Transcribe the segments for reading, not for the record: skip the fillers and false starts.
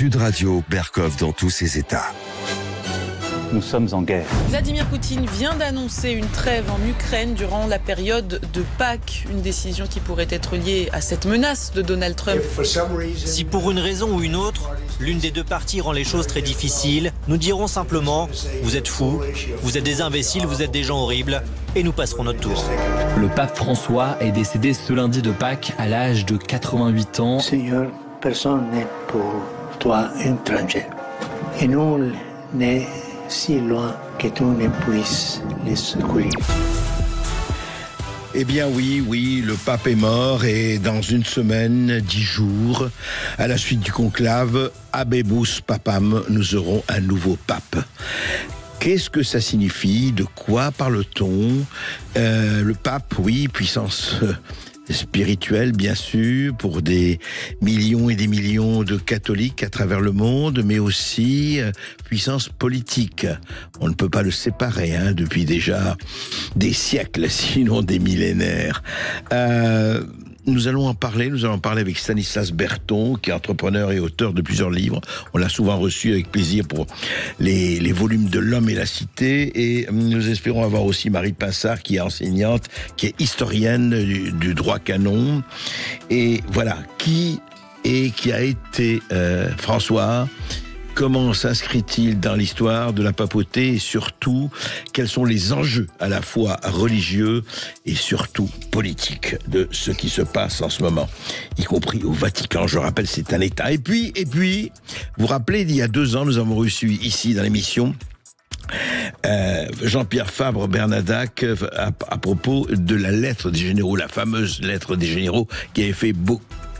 Sud Radio, Berkov dans tous ses états. Nous sommes en guerre. Vladimir Poutine vient d'annoncer une trêve en Ukraine durant la période de Pâques. Une décision qui pourrait être liée à cette menace de Donald Trump. Si pour une raison ou une autre, l'une des deux parties rend les choses très difficiles, nous dirons simplement « Vous êtes fous, vous êtes des imbéciles, vous êtes des gens horribles » et nous passerons notre tour. Le pape François est décédé ce lundi de Pâques à l'âge de 88 ans. Seigneur, personne n'est pour toi étranger. Et nul n'est si loin que tu ne puisses les secourir. Eh bien oui, le pape est mort et dans une semaine, 10 jours, à la suite du conclave, Habemus Papam, nous aurons un nouveau pape. Qu'est-ce que ça signifie? De quoi parle-t-on? Le pape, oui, puissance spirituelle, bien sûr, pour des millions et des millions de catholiques à travers le monde, mais aussi puissance politique. On ne peut pas le séparer, depuis déjà des siècles, sinon des millénaires. Nous allons en parler avec Stanislas Berton, qui est entrepreneur et auteur de plusieurs livres. On l'a souvent reçu avec plaisir pour les volumes de L'Homme et la Cité. Et nous espérons avoir aussi Marie Pinsard, qui est enseignante, qui est historienne du droit canon. Et voilà, qui a été François? Comment s'inscrit-il dans l'histoire de la papauté et surtout, quels sont les enjeux à la fois religieux et surtout politiques de ce qui se passe en ce moment, y compris au Vatican. Je rappelle, c'est un État. Et puis, vous vous rappelez, il y a 2 ans, nous avons reçu ici dans l'émission Jean-Pierre Fabre-Bernadac à propos de la lettre des généraux, la fameuse lettre des généraux qui avait fait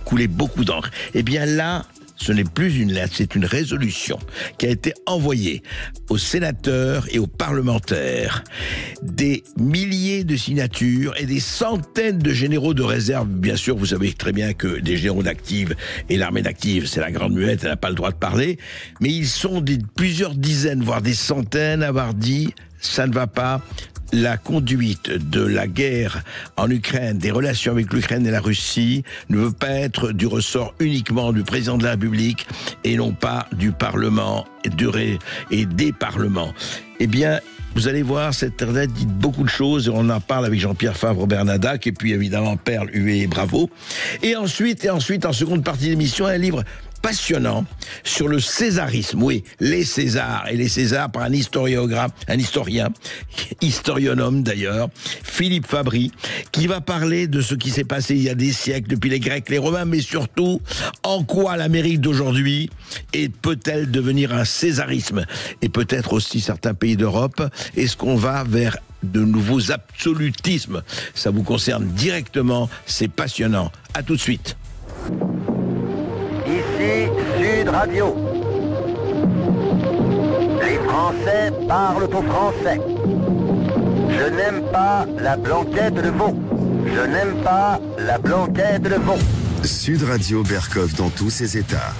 couler beaucoup d'encre. Eh bien là, ce n'est plus une lettre, c'est une résolution qui a été envoyée aux sénateurs et aux parlementaires. Des milliers de signatures et des centaines de généraux de réserve. Bien sûr, vous savez très bien que des généraux d'active et l'armée d'active, c'est la grande muette, elle n'a pas le droit de parler. Mais ils sont plusieurs dizaines, voire des centaines à avoir dit « ça ne va pas ». La conduite de la guerre en Ukraine, des relations avec l'Ukraine et la Russie, ne veut pas être du ressort uniquement du président de la République et non pas du Parlement et des parlements. Eh bien, vous allez voir, cette lettre dit beaucoup de choses et on en parle avec Jean-Pierre Fabre-Bernadac et puis évidemment Perle, Huet et Bravo. Et ensuite, en seconde partie de l'émission, un livre passionnant sur le césarisme, oui, les Césars, et les Césars par un historionome d'ailleurs, Philippe Fabry, qui va parler de ce qui s'est passé il y a des siècles, depuis les Grecs, les Romains, mais surtout, en quoi l'Amérique d'aujourd'hui peut-elle devenir un césarisme, et peut-être aussi certains pays d'Europe. Est-ce qu'on va vers de nouveaux absolutismes? Ça vous concerne directement, c'est passionnant. À tout de suite. Ici Sud Radio. Les Français parlent au français. Je n'aime pas la blanquette de veau. Je n'aime pas la blanquette de veau. Sud Radio, Berkov dans tous ses états.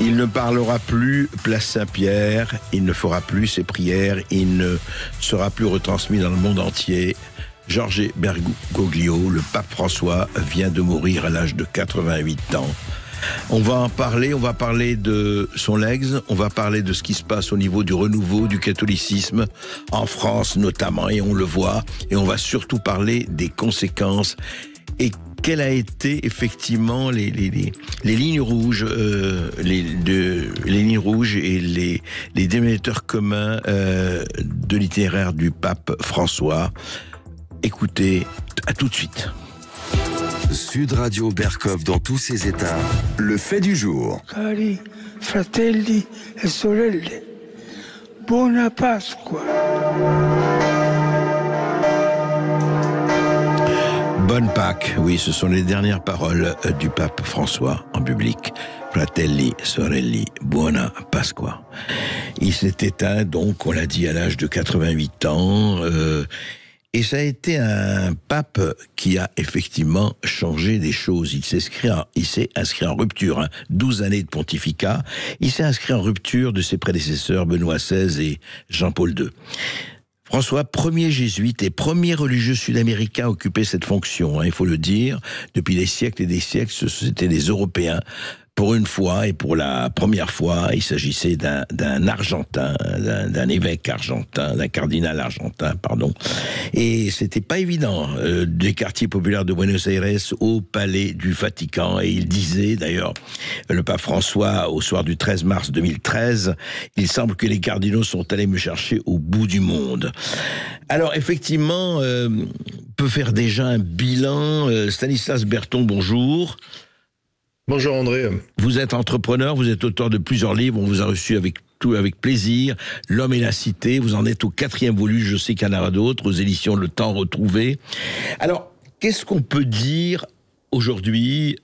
Il ne parlera plus place Saint-Pierre, il ne fera plus ses prières, il ne sera plus retransmis dans le monde entier. Jorge Bergoglio, le pape François, vient de mourir à l'âge de 88 ans. On va parler de son legs, on va parler de ce qui se passe au niveau du renouveau du catholicisme, en France notamment, et on le voit, et on va surtout parler des conséquences, et quelles a été effectivement les lignes rouges, les lignes rouges et les dénominateurs communs de l'itinéraire du pape François. Écoutez, à tout de suite. Sud Radio, Berkov dans tous ses états. Le fait du jour. Cari fratelli e sorelle, buona Pasqua. Bonne Pâques, oui, ce sont les dernières paroles du pape François en public. Fratelli, sorelli, buona Pasqua. Il s'est éteint, donc, on l'a dit, à l'âge de 88 ans. Et ça a été un pape qui a effectivement changé des choses. Il s'est inscrit en rupture, 12 années de pontificat. Il s'est inscrit en rupture de ses prédécesseurs Benoît XVI et Jean-Paul II. François, premier jésuite et premier religieux sud-américain à occuper cette fonction, il faut le dire. Depuis des siècles et des siècles, c'était les Européens, pour une fois et pour la première fois, il s'agissait d'un Argentin, d'un évêque argentin, d'un cardinal argentin, pardon. Et c'était pas évident, des quartiers populaires de Buenos Aires au palais du Vatican. Et il disait, d'ailleurs, le pape François, au soir du 13 mars 2013, il semble que les cardinaux sont allés me chercher au bout du monde. Alors, effectivement, on peut faire déjà un bilan. Stanislas Berton, bonjour. Bonjour André. Vous êtes entrepreneur, vous êtes auteur de plusieurs livres, on vous a reçu avec plaisir. L'homme et la cité, vous en êtes au 4e volume, je sais qu'il y en aura d'autres, aux éditions Le Temps Retrouvé. Alors, qu'est-ce qu'on peut dire aujourd'hui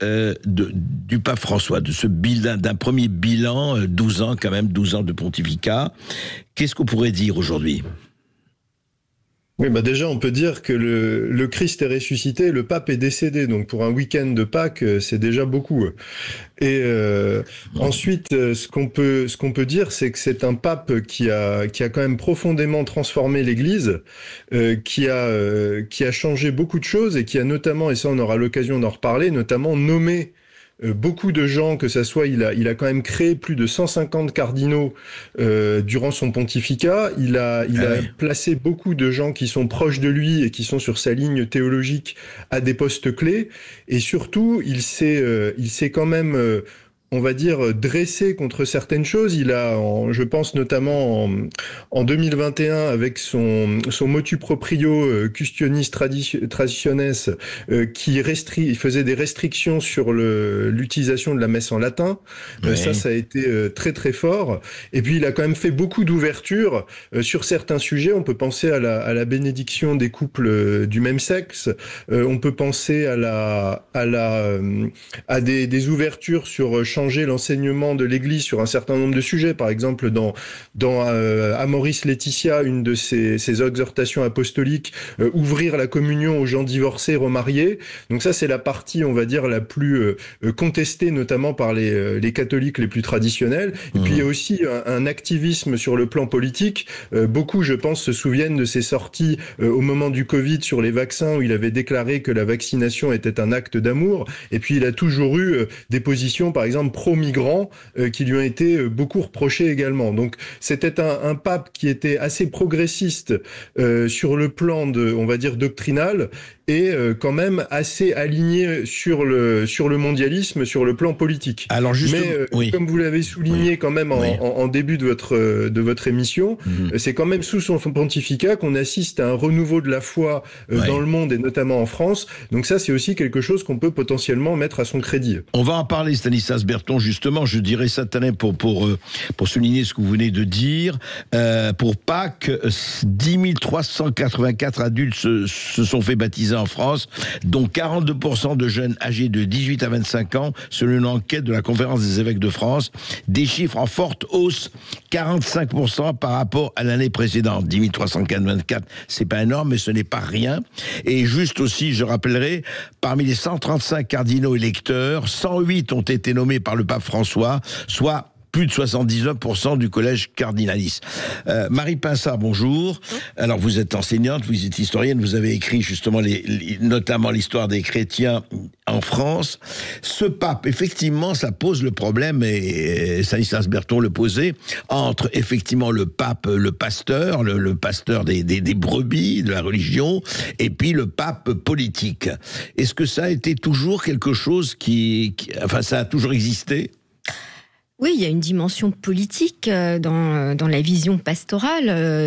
du pape François, de ce bilan, d'un premier bilan, 12 ans quand même, 12 ans de pontificat. Qu'est-ce qu'on pourrait dire aujourd'hui ? Oui, déjà, on peut dire que le Christ est ressuscité, le pape est décédé. Donc, pour un week-end de Pâques, c'est déjà beaucoup. Et ensuite, ce qu'on peut dire, c'est que c'est un pape qui a quand même profondément transformé l'Église, qui a changé beaucoup de choses et qui a notamment, et ça on aura l'occasion d'en reparler, notamment nommé beaucoup de gens, que ça soit, il a quand même créé plus de 150 cardinaux durant son pontificat. Il a placé beaucoup de gens qui sont proches de lui et qui sont sur sa ligne théologique à des postes clés. Et surtout, il s'est quand même on va dire, dressé contre certaines choses. Il a, je pense notamment en 2021, avec son motu proprio Custonis Traditiones, il faisait des restrictions sur l'utilisation de la messe en latin. Oui. Ça a été très très fort. Et puis il a quand même fait beaucoup d'ouvertures sur certains sujets. On peut penser à la bénédiction des couples du même sexe. On peut penser à des ouvertures sur changer l'enseignement de l'Église sur un certain nombre de sujets. Par exemple, dans Amoris Laetitia, une de ses exhortations apostoliques, ouvrir la communion aux gens divorcés, remariés. Donc ça, c'est la partie, on va dire, la plus contestée, notamment par les catholiques les plus traditionnels. Et puis, il y a aussi un activisme sur le plan politique. Beaucoup, je pense, se souviennent de ses sorties au moment du Covid sur les vaccins, où il avait déclaré que la vaccination était un acte d'amour. Et puis, il a toujours eu des positions, par exemple, pro-migrants, qui lui ont été beaucoup reprochées également. Donc, c'était un pape qui était assez progressiste sur le plan on va dire, doctrinal, et quand même assez aligné sur le mondialisme, sur le plan politique. Alors justement, mais comme vous l'avez souligné quand même en début de votre émission, c'est quand même sous son pontificat qu'on assiste à un renouveau de la foi dans le monde et notamment en France. Donc ça, c'est aussi quelque chose qu'on peut potentiellement mettre à son crédit. On va en parler, Stanislas Berton, justement. Je dirais ça pour souligner ce que vous venez de dire. Pour Pâques, 10 384 adultes se sont fait baptiser en France, dont 42% de jeunes âgés de 18 à 25 ans, selon une enquête de la Conférence des évêques de France. Des chiffres en forte hausse, 45% par rapport à l'année précédente. 10 324, c'est pas énorme, mais ce n'est pas rien. Et juste aussi, je rappellerai, parmi les 135 cardinaux électeurs, 108 ont été nommés par le pape François, soit plus de 79% du collège cardinaliste. Marie Pinsard, bonjour. Alors, vous êtes enseignante, vous êtes historienne, vous avez écrit justement notamment l'histoire des chrétiens en France. Ce pape, effectivement, ça pose le problème, et Stanislas Berton le posait, entre effectivement le pape, le pasteur, le pasteur des brebis, de la religion, et puis le pape politique. Est-ce que ça a été toujours quelque chose enfin, ça a toujours existé ? Oui, il y a une dimension politique dans la vision pastorale.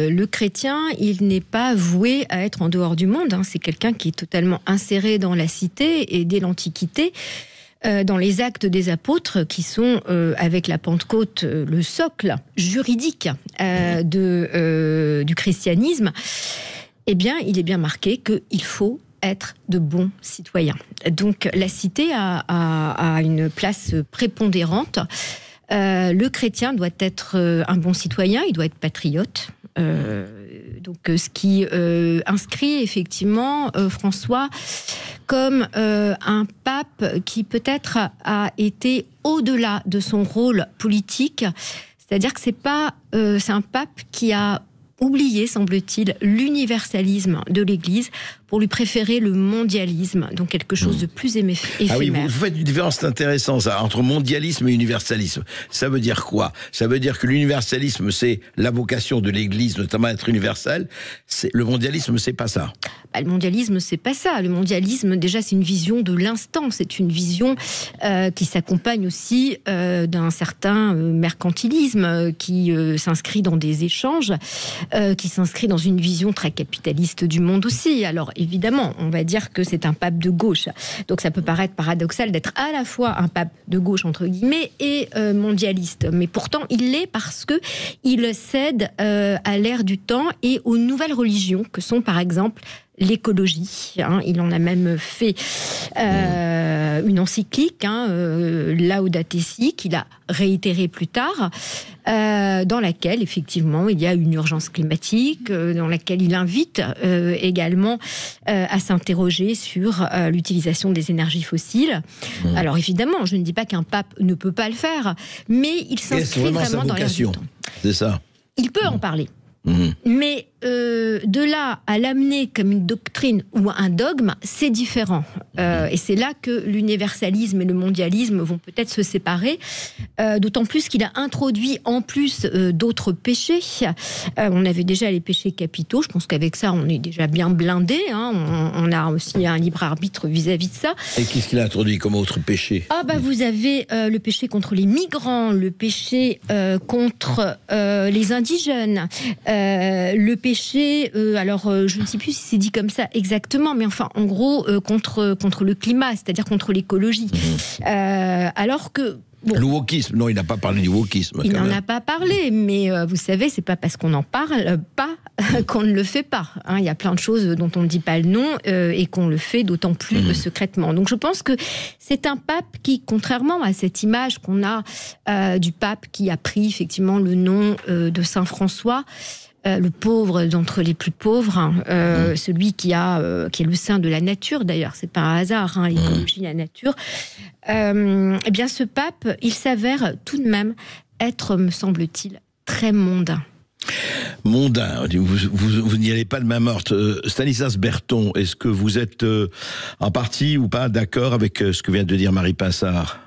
Le chrétien, il n'est pas voué à être en dehors du monde. C'est quelqu'un qui est totalement inséré dans la cité, et dès l'Antiquité, dans les actes des apôtres, qui sont, avec la Pentecôte, le socle juridique du christianisme, eh bien, il est bien marqué qu'il faut être de bons citoyens. Donc, la cité a une place prépondérante. Le chrétien doit être un bon citoyen, il doit être patriote. Donc, ce qui inscrit effectivement François comme un pape qui peut-être a été au-delà de son rôle politique. C'est-à-dire que c'est un pape qui a oublié, semble-t-il, l'universalisme de l'Église pour lui préférer le mondialisme, donc quelque chose de plus éphémère. Ah oui, vous faites une différence intéressante ça, entre mondialisme et universalisme. Ça veut dire quoi? Ça veut dire que l'universalisme, c'est la vocation de l'Église, notamment à être universelle. Le mondialisme, c'est pas ça. Le mondialisme, c'est pas ça. Le mondialisme, déjà, c'est une vision de l'instant. C'est une vision qui s'accompagne aussi d'un certain mercantilisme qui s'inscrit dans des échanges, qui s'inscrit dans une vision très capitaliste du monde aussi. Alors, évidemment, on va dire que c'est un pape de gauche. Donc, ça peut paraître paradoxal d'être à la fois un pape de gauche, entre guillemets, et mondialiste. Mais pourtant, il l'est parce que il cède à l'ère du temps et aux nouvelles religions que sont, par exemple, l'écologie. Il en a même fait une encyclique, Laudato Si, qu'il a réitéré plus tard, dans laquelle, effectivement, il y a une urgence climatique, dans laquelle il invite également à s'interroger sur l'utilisation des énergies fossiles. Alors, évidemment, je ne dis pas qu'un pape ne peut pas le faire, mais il s'inscrit vraiment dans l'air du temps. C'est ça. Il peut en parler. Mais de là à l'amener comme une doctrine ou un dogme, c'est différent. Et c'est là que l'universalisme et le mondialisme vont peut-être se séparer, d'autant plus qu'il a introduit en plus d'autres péchés. On avait déjà les péchés capitaux, je pense qu'avec ça on est déjà bien blindé, on a aussi un libre arbitre vis-à-vis de ça. Et qu'est-ce qu'il a introduit comme autre péché? Vous avez le péché contre les migrants, le péché contre les indigènes, le péché, je ne sais plus si c'est dit comme ça exactement, mais enfin, en gros, contre le climat, c'est-à-dire contre l'écologie. Alors que... Bon. Le wokisme, non, il n'a pas parlé du wokisme. Il n'en a pas parlé, mais vous savez, c'est pas parce qu'on n'en parle pas qu'on ne le fait pas. Il y a plein de choses dont on ne dit pas le nom et qu'on le fait d'autant plus secrètement. Donc je pense que c'est un pape qui, contrairement à cette image qu'on a du pape qui a pris effectivement le nom de Saint François, le pauvre d'entre les plus pauvres, celui qui est le saint de la nature d'ailleurs, c'est pas un hasard, l'écologie, la nature. Eh bien, ce pape, il s'avère tout de même être, me semble-t-il, très mondain. Mondain, vous n'y allez pas de main morte. Stanislas Berton, est-ce que vous êtes en partie ou pas d'accord avec ce que vient de dire Marie Pinsard ?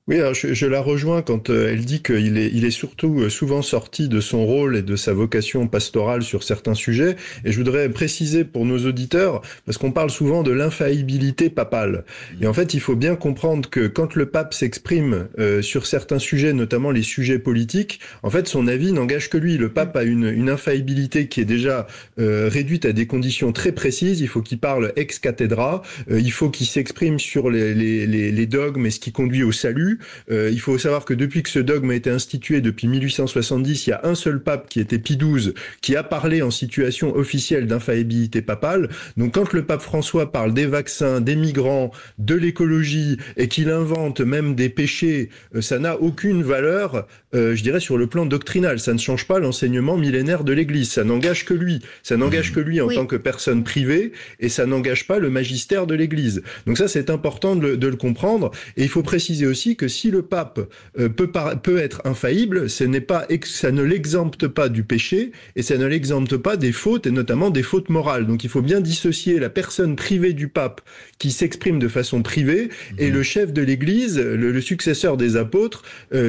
Oui, alors je la rejoins quand elle dit qu'il est surtout souvent sorti de son rôle et de sa vocation pastorale sur certains sujets. Et je voudrais préciser pour nos auditeurs, parce qu'on parle souvent de l'infaillibilité papale. Et en fait, il faut bien comprendre que quand le pape s'exprime sur certains sujets, notamment les sujets politiques, en fait, son avis n'engage que lui. Le pape a une infaillibilité qui est déjà réduite à des conditions très précises. Il faut qu'il parle ex cathedra, il faut qu'il s'exprime sur les dogmes et ce qui conduit au salut. Il faut savoir que depuis que ce dogme a été institué, depuis 1870, il y a un seul pape qui était Pie XII, qui a parlé en situation officielle d'infaillibilité papale. Donc quand le pape François parle des vaccins, des migrants, de l'écologie, et qu'il invente même des péchés, ça n'a aucune valeur, je dirais, sur le plan doctrinal. Ça ne change pas l'enseignement millénaire de l'Église. Ça n'engage que lui. Ça n'engage que lui en tant que personne privée, et ça n'engage pas le magistère de l'Église. Donc ça, c'est important de le comprendre. Et il faut préciser aussi que si le pape peut être infaillible, ça ne l'exempte pas du péché et ça ne l'exempte pas des fautes, et notamment des fautes morales. Donc il faut bien dissocier la personne privée du pape qui s'exprime de façon privée et le chef de l'Église, le successeur des apôtres,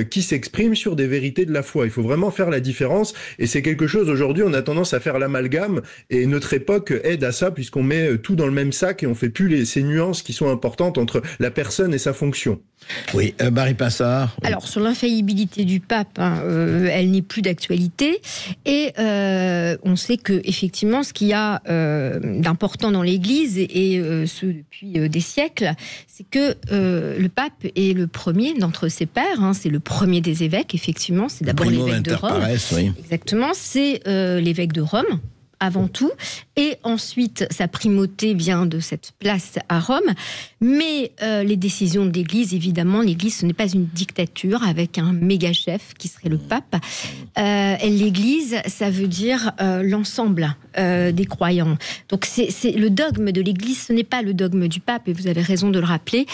qui s'exprime sur des vérités de la foi. Il faut vraiment faire la différence, et c'est quelque chose, aujourd'hui, on a tendance à faire l'amalgame, et notre époque aide à ça, puisqu'on met tout dans le même sac et on fait plus ces nuances qui sont importantes entre la personne et sa fonction. Oui, Marie Pinsard. Alors, sur l'infaillibilité du pape, elle n'est plus d'actualité. Et on sait que, effectivement, ce qu'il y a d'important dans l'Église, et ce depuis des siècles, c'est que le pape est le premier d'entre ses pairs. C'est le premier des évêques, effectivement. C'est d'abord l'évêque de Rome. Oui. Exactement, c'est l'évêque de Rome. avant tout, et ensuite sa primauté vient de cette place à Rome. Mais les décisions de l'Église, évidemment, l'Église, ce n'est pas une dictature avec un méga-chef qui serait le pape. L'Église, ça veut dire l'ensemble des croyants. Donc c'est le dogme de l'Église, ce n'est pas le dogme du pape, et vous avez raison de le rappeler.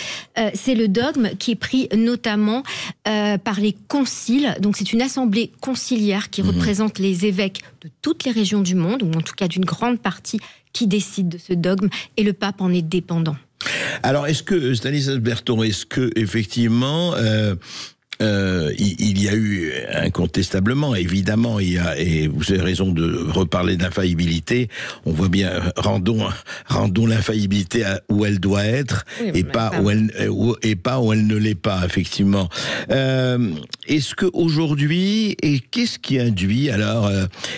C'est le dogme qui est pris notamment par les conciles. Donc c'est une assemblée conciliaire qui représente les évêques de toutes les régions du monde, ou en tout cas d'une grande partie, qui décide de ce dogme, et le pape en est dépendant. Alors, est-ce que, Stanislas Berton, effectivement, il y a eu incontestablement, évidemment, et vous avez raison de reparler d'infaillibilité, on voit bien, rendons l'infaillibilité où elle doit être, oui, et pas où elle ne l'est pas, effectivement. Est-ce qu'aujourd'hui, et qu'est-ce qui induit alors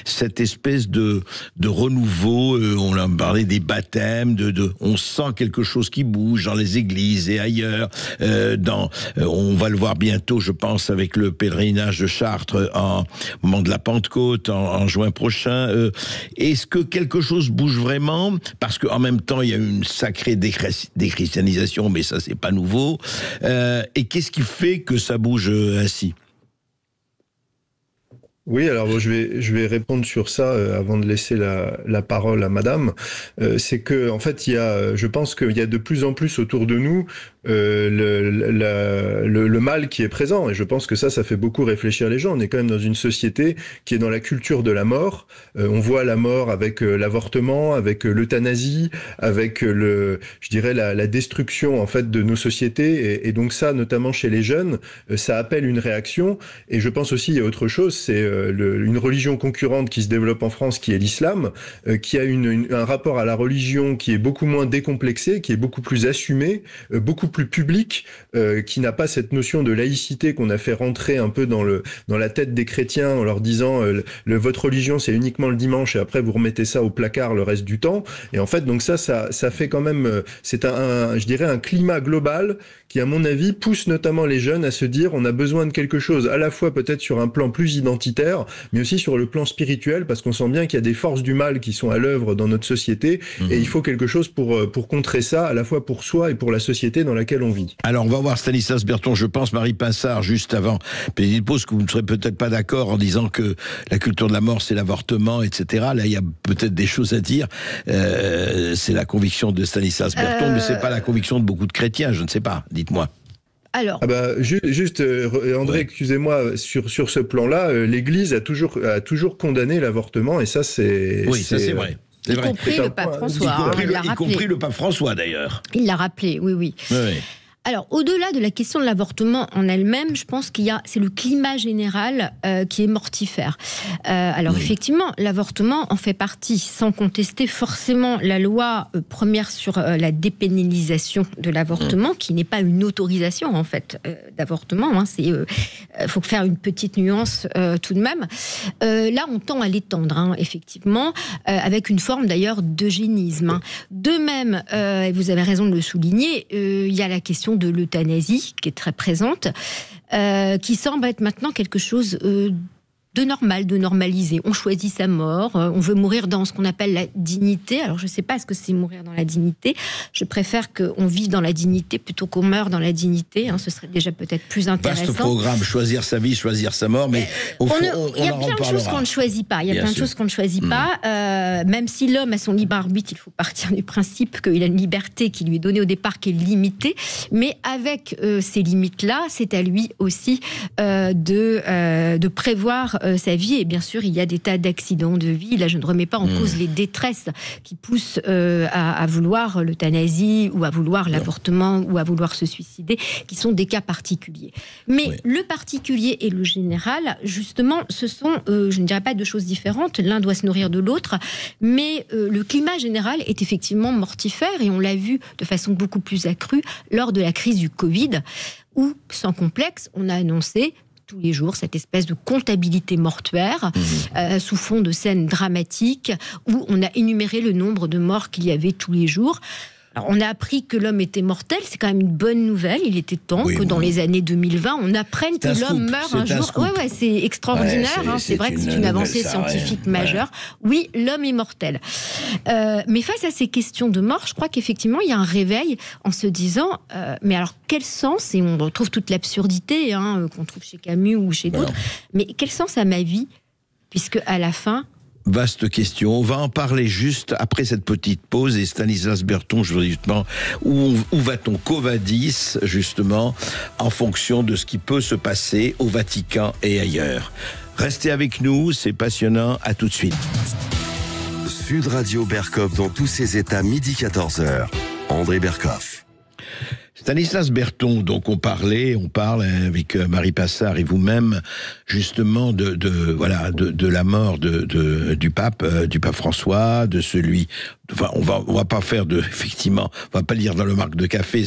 cette espèce de renouveau, on a parlé des baptêmes, on sent quelque chose qui bouge dans les églises et ailleurs, on va le voir bientôt, je pense, avec le pèlerinage de Chartres au moment de la Pentecôte, en juin prochain. Est-ce que quelque chose bouge vraiment? Parce qu'en même temps, il y a une sacrée déchristianisation, mais ça, c'est pas nouveau. Et qu'est-ce qui fait que ça bouge ainsi? Oui, alors bon, je vais répondre sur ça avant de laisser la parole à Madame. C'est que en fait, je pense qu'il y a de plus en plus autour de nous le mal qui est présent, et je pense que ça fait beaucoup réfléchir les gens. On est quand même dans une société qui est dans la culture de la mort. On voit la mort avec l'avortement, avec l'euthanasie, avec la destruction en fait de nos sociétés, et donc ça, notamment chez les jeunes, ça appelle une réaction. Et je pense aussi il y a autre chose, c'est une religion concurrente qui se développe en France, qui est l'islam, qui a un rapport à la religion qui est beaucoup moins décomplexé, qui est beaucoup plus assumé, beaucoup plus public, qui n'a pas cette notion de laïcité qu'on a fait rentrer un peu dans la tête des chrétiens en leur disant votre religion c'est uniquement le dimanche et après vous remettez ça au placard le reste du temps. Et en fait donc ça fait quand même, c'est je dirais un climat global qui à mon avis pousse notamment les jeunes à se dire on a besoin de quelque chose à la fois peut-être sur un plan plus identitaire, mais aussi sur le plan spirituel, parce qu'on sent bien qu'il y a des forces du mal qui sont à l'œuvre dans notre société, et il faut quelque chose pour contrer ça, à la fois pour soi et pour la société dans laquelle on vit. Alors on va voir Stanislas Berton, je pense, Marie Pinsard, juste avant, petite pause, que vous ne serez peut-être pas d'accord en disant que la culture de la mort c'est l'avortement, etc. Là il y a peut-être des choses à dire, c'est la conviction de Stanislas Berton, mais c'est pas la conviction de beaucoup de chrétiens, je ne sais pas, dites-moi. Alors, juste André, ouais. Excusez-moi, sur ce plan-là, l'Église a toujours condamné l'avortement, et ça c'est... Oui, ça c'est vrai. Y compris le pape François. Y compris le pape François d'ailleurs. Il l'a rappelé, oui. Alors, au-delà de la question de l'avortement en elle-même, je pense c'est le climat général qui est mortifère. Effectivement, l'avortement en fait partie, sans contester forcément la loi première sur la dépénalisation de l'avortement, qui n'est pas une autorisation en fait d'avortement. Faut faire une petite nuance tout de même. Là, on tend à l'étendre, effectivement, avec une forme d'ailleurs d'eugénisme. De même, et vous avez raison de le souligner, il y a la question de l'euthanasie, qui est très présente, qui semble être maintenant quelque chose de normal, de normalisé. On choisit sa mort, on veut mourir dans ce qu'on appelle la dignité. Alors je ne sais pas ce que c'est mourir dans la dignité. Je préfère qu'on vive dans la dignité plutôt qu'on meure dans la dignité. Ce serait déjà peut-être plus intéressant. Vaste programme, choisir sa vie, choisir sa mort, mais au fond, il y a plein de choses qu'on ne choisit pas. Même si l'homme a son libre arbitre, il faut partir du principe qu'il a une liberté qui lui est donnée au départ, qui est limitée. Mais avec ces limites-là, c'est à lui aussi de prévoir sa vie, et bien sûr il y a des tas d'accidents de vie. Là je ne remets pas en cause les détresses qui poussent à vouloir l'euthanasie ou à vouloir l'avortement ou à vouloir se suicider, qui sont des cas particuliers. Mais le particulier et le général, justement, ce sont, je ne dirais pas deux choses différentes, l'un doit se nourrir de l'autre, mais le climat général est effectivement mortifère, et on l'a vu de façon beaucoup plus accrue lors de la crise du Covid, où, sans complexe, on a annoncé tous les jours cette espèce de comptabilité mortuaire sous fond de scènes dramatiques où on a énuméré le nombre de morts qu'il y avait tous les jours. Alors, on a appris que l'homme était mortel, c'est quand même une bonne nouvelle. Il était temps que dans les années 2020, on apprenne que l'homme meurt un jour. Ouais, c'est extraordinaire. C'est vrai que c'est une avancée scientifique majeure. Oui, l'homme est mortel. Mais face à ces questions de mort, je crois qu'effectivement, il y a un réveil en se disant, mais alors quel sens, et on retrouve toute l'absurdité qu'on trouve chez Camus ou chez d'autres, mais quel sens a ma vie, puisque à la fin... Vaste question. On va en parler juste après cette petite pause. Et Stanislas Berton, je vous dis justement, où va-t-on qu'au Vadis, justement, en fonction de ce qui peut se passer au Vatican et ailleurs. Restez avec nous, c'est passionnant. À tout de suite. Sud Radio Berkov dans tous ses états, midi 14h. André Berkoff. Stanislas Berton, donc on parle avec Marie Passard et vous-même justement de la mort du pape François, de celui, enfin on va pas faire effectivement, on va pas lire dans le marque de café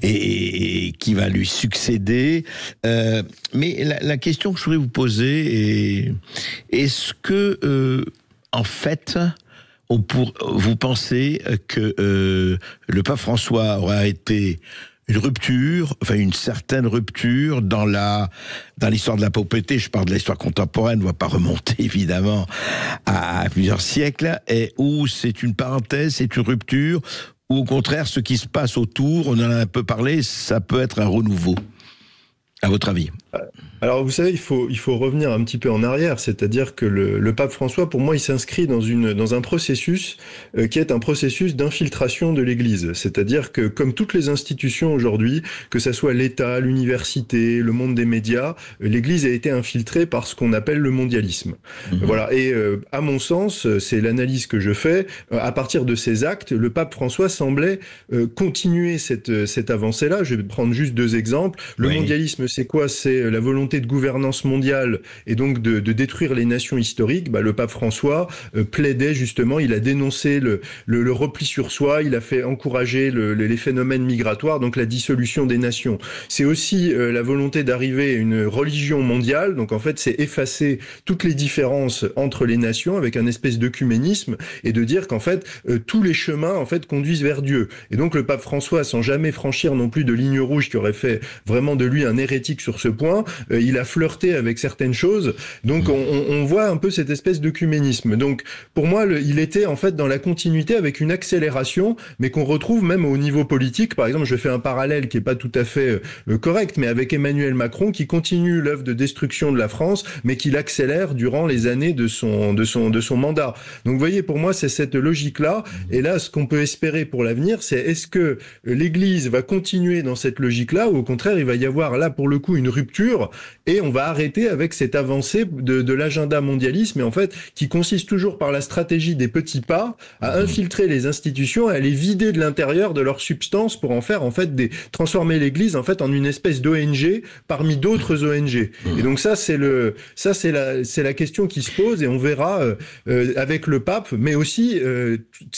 et qui va lui succéder. Mais la question que je voudrais vous poser est, est-ce que en fait vous pensez que le pape François aura été une certaine rupture dans l'histoire de la pauvreté. Je parle de l'histoire contemporaine, on ne va pas remonter évidemment à plusieurs siècles, et où c'est une parenthèse, c'est une rupture, ou au contraire ce qui se passe autour, on en a un peu parlé, ça peut être un renouveau, à votre avis? Alors vous savez, il faut revenir un petit peu en arrière, c'est-à-dire que le pape François, pour moi, il s'inscrit dans un processus qui est un processus d'infiltration de l'Église. C'est-à-dire que comme toutes les institutions aujourd'hui, que ça soit l'État, l'université, le monde des médias, l'Église a été infiltrée par ce qu'on appelle le mondialisme. Voilà. Et à mon sens, c'est l'analyse que je fais, à partir de ces actes, le pape François semblait continuer cette avancée-là. Je vais prendre juste 2 exemples. Le mondialisme, c'est quoi? C'est la volonté de gouvernance mondiale et donc de détruire les nations historiques. Le pape François plaidait justement, il a dénoncé le repli sur soi, il a fait encourager les phénomènes migratoires, donc la dissolution des nations. C'est aussi la volonté d'arriver à une religion mondiale, donc en fait c'est effacer toutes les différences entre les nations avec un espèce d'œcuménisme et de dire qu'en fait tous les chemins en fait conduisent vers Dieu. Et donc le pape François, sans jamais franchir non plus de ligne rouge qui aurait fait vraiment de lui un hérétique sur ce point, il a flirté avec certaines choses, donc on voit un peu cette espèce d'œcuménisme. Donc pour moi, il était en fait dans la continuité avec une accélération, mais qu'on retrouve même au niveau politique. Par exemple, je fais un parallèle qui est pas tout à fait correct, mais avec Emmanuel Macron qui continue l'œuvre de destruction de la France, mais qui l'accélère durant les années de son mandat. Donc vous voyez, pour moi, c'est cette logique-là. Et là, ce qu'on peut espérer pour l'avenir, c'est est-ce que l'Église va continuer dans cette logique-là, ou au contraire, il va y avoir là pour le coup une rupture et on va arrêter avec cette avancée de l'agenda mondialiste, mais en fait, qui consiste toujours par la stratégie des petits pas à infiltrer les institutions, à les vider de l'intérieur de leur substance pour en faire, en fait, transformer l'Église, en fait, en une espèce d'ONG parmi d'autres ONG. Et donc c'est la question qui se pose, et on verra, avec le pape, mais aussi,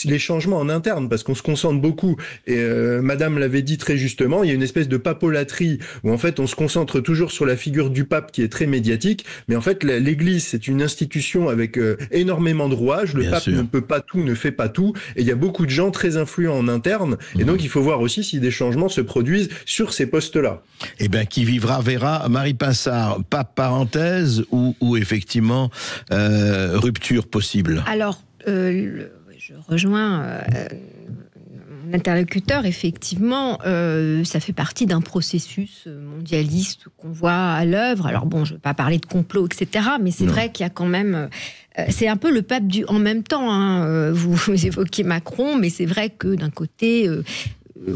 les changements en interne, parce qu'on se concentre beaucoup, et Madame l'avait dit très justement, il y a une espèce de papolatrie, où en fait, on se concentre toujours sur la figure du pape qui est très médiatique, mais en fait l'Église c'est une institution avec énormément de rouages, le pape ne peut pas tout, ne fait pas tout, et il y a beaucoup de gens très influents en interne, et donc il faut voir aussi si des changements se produisent sur ces postes-là. Eh bien, qui vivra verra. Marie Passard, pape parenthèse ou effectivement rupture possible? Alors, je rejoins l'interlocuteur, effectivement, ça fait partie d'un processus mondialiste qu'on voit à l'œuvre. Alors bon, je ne vais pas parler de complot, etc., mais c'est vrai qu'il y a quand même... c'est un peu le pape du en même temps. Vous évoquez Macron, mais c'est vrai que d'un côté...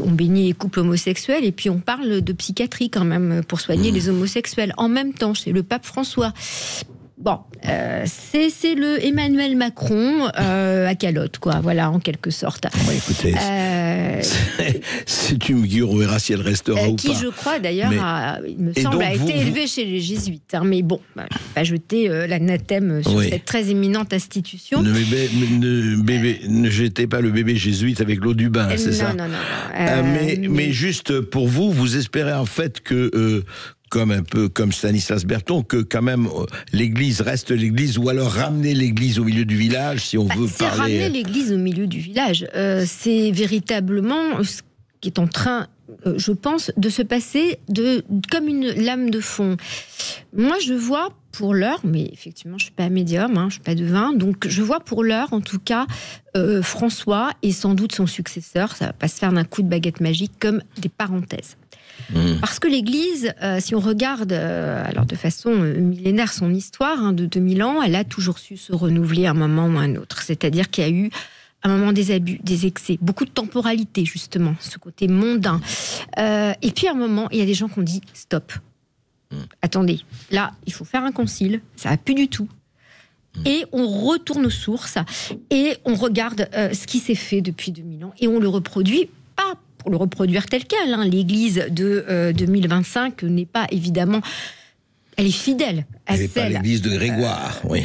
on bénit les couples homosexuels et puis on parle de psychiatrie quand même pour soigner les homosexuels. En même temps, c'est le pape François. Bon, c'est le Emmanuel Macron à calotte, quoi. Voilà, en quelque sorte. Ouais, écoutez, c'est une figure, on verra si elle restera ou pas. Qui, je crois, d'ailleurs, il me semble, a été élevé chez les jésuites. Hein, mais bon, je ne vais pas jeter l'anathème sur cette très éminente institution. Ne jetez pas le bébé jésuite avec l'eau du bain, c'est ça? Non. Mais juste pour vous, vous espérez en fait que un peu comme Stanislas Berton, que quand même l'église reste l'église, ou alors ramener l'église au milieu du village, si on veut parler... Ramener l'église au milieu du village. C'est véritablement ce qui est en train, je pense, de se passer comme une lame de fond. Moi, je vois pour l'heure, mais effectivement, je ne suis pas médium, je ne suis pas devin, donc je vois pour l'heure, en tout cas, François et sans doute son successeur, ça ne va pas se faire d'un coup de baguette magique, comme des parenthèses. Parce que l'Église, si on regarde alors de façon millénaire son histoire, de 2000 ans, elle a toujours su se renouveler à un moment ou à un autre. C'est-à-dire qu'il y a eu à un moment des abus, des excès, beaucoup de temporalité justement, ce côté mondain. Et puis à un moment, il y a des gens qui ont dit stop. Attendez, là, il faut faire un concile, ça va plus du tout. Et on retourne aux sources et on regarde ce qui s'est fait depuis 2000 ans et on le reproduit, pas pour le reproduire tel quel. L'Église de 2025 n'est pas évidemment... Elle est fidèle à celle... pas l'église de Grégoire, oui.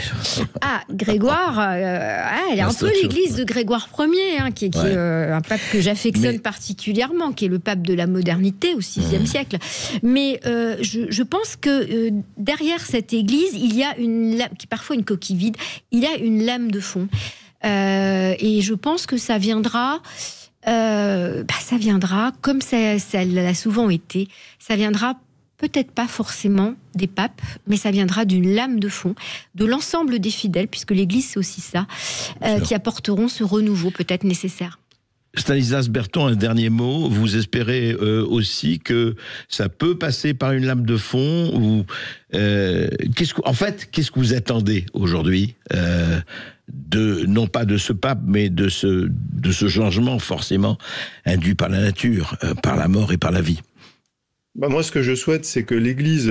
Ah, Grégoire, elle est un peu l'église de Grégoire Ier, qui est un pape que j'affectionne particulièrement, qui est le pape de la modernité au VIe siècle. Mais je pense que derrière cette église, il y a une lame, qui est parfois une coquille vide, il y a une lame de fond. Et je pense que ça viendra... ça viendra, comme ça l'a souvent été, ça viendra peut-être pas forcément des papes, mais ça viendra d'une lame de fond, de l'ensemble des fidèles, puisque l'Église c'est aussi ça, qui apporteront ce renouveau peut-être nécessaire. Stanislas Berton, un dernier mot. Vous espérez aussi que ça peut passer par une lame de fond ou qu'est-ce que vous attendez aujourd'hui non pas de ce pape, mais de ce changement forcément induit par la nature, par la mort et par la vie? Moi, ce que je souhaite, c'est que l'Église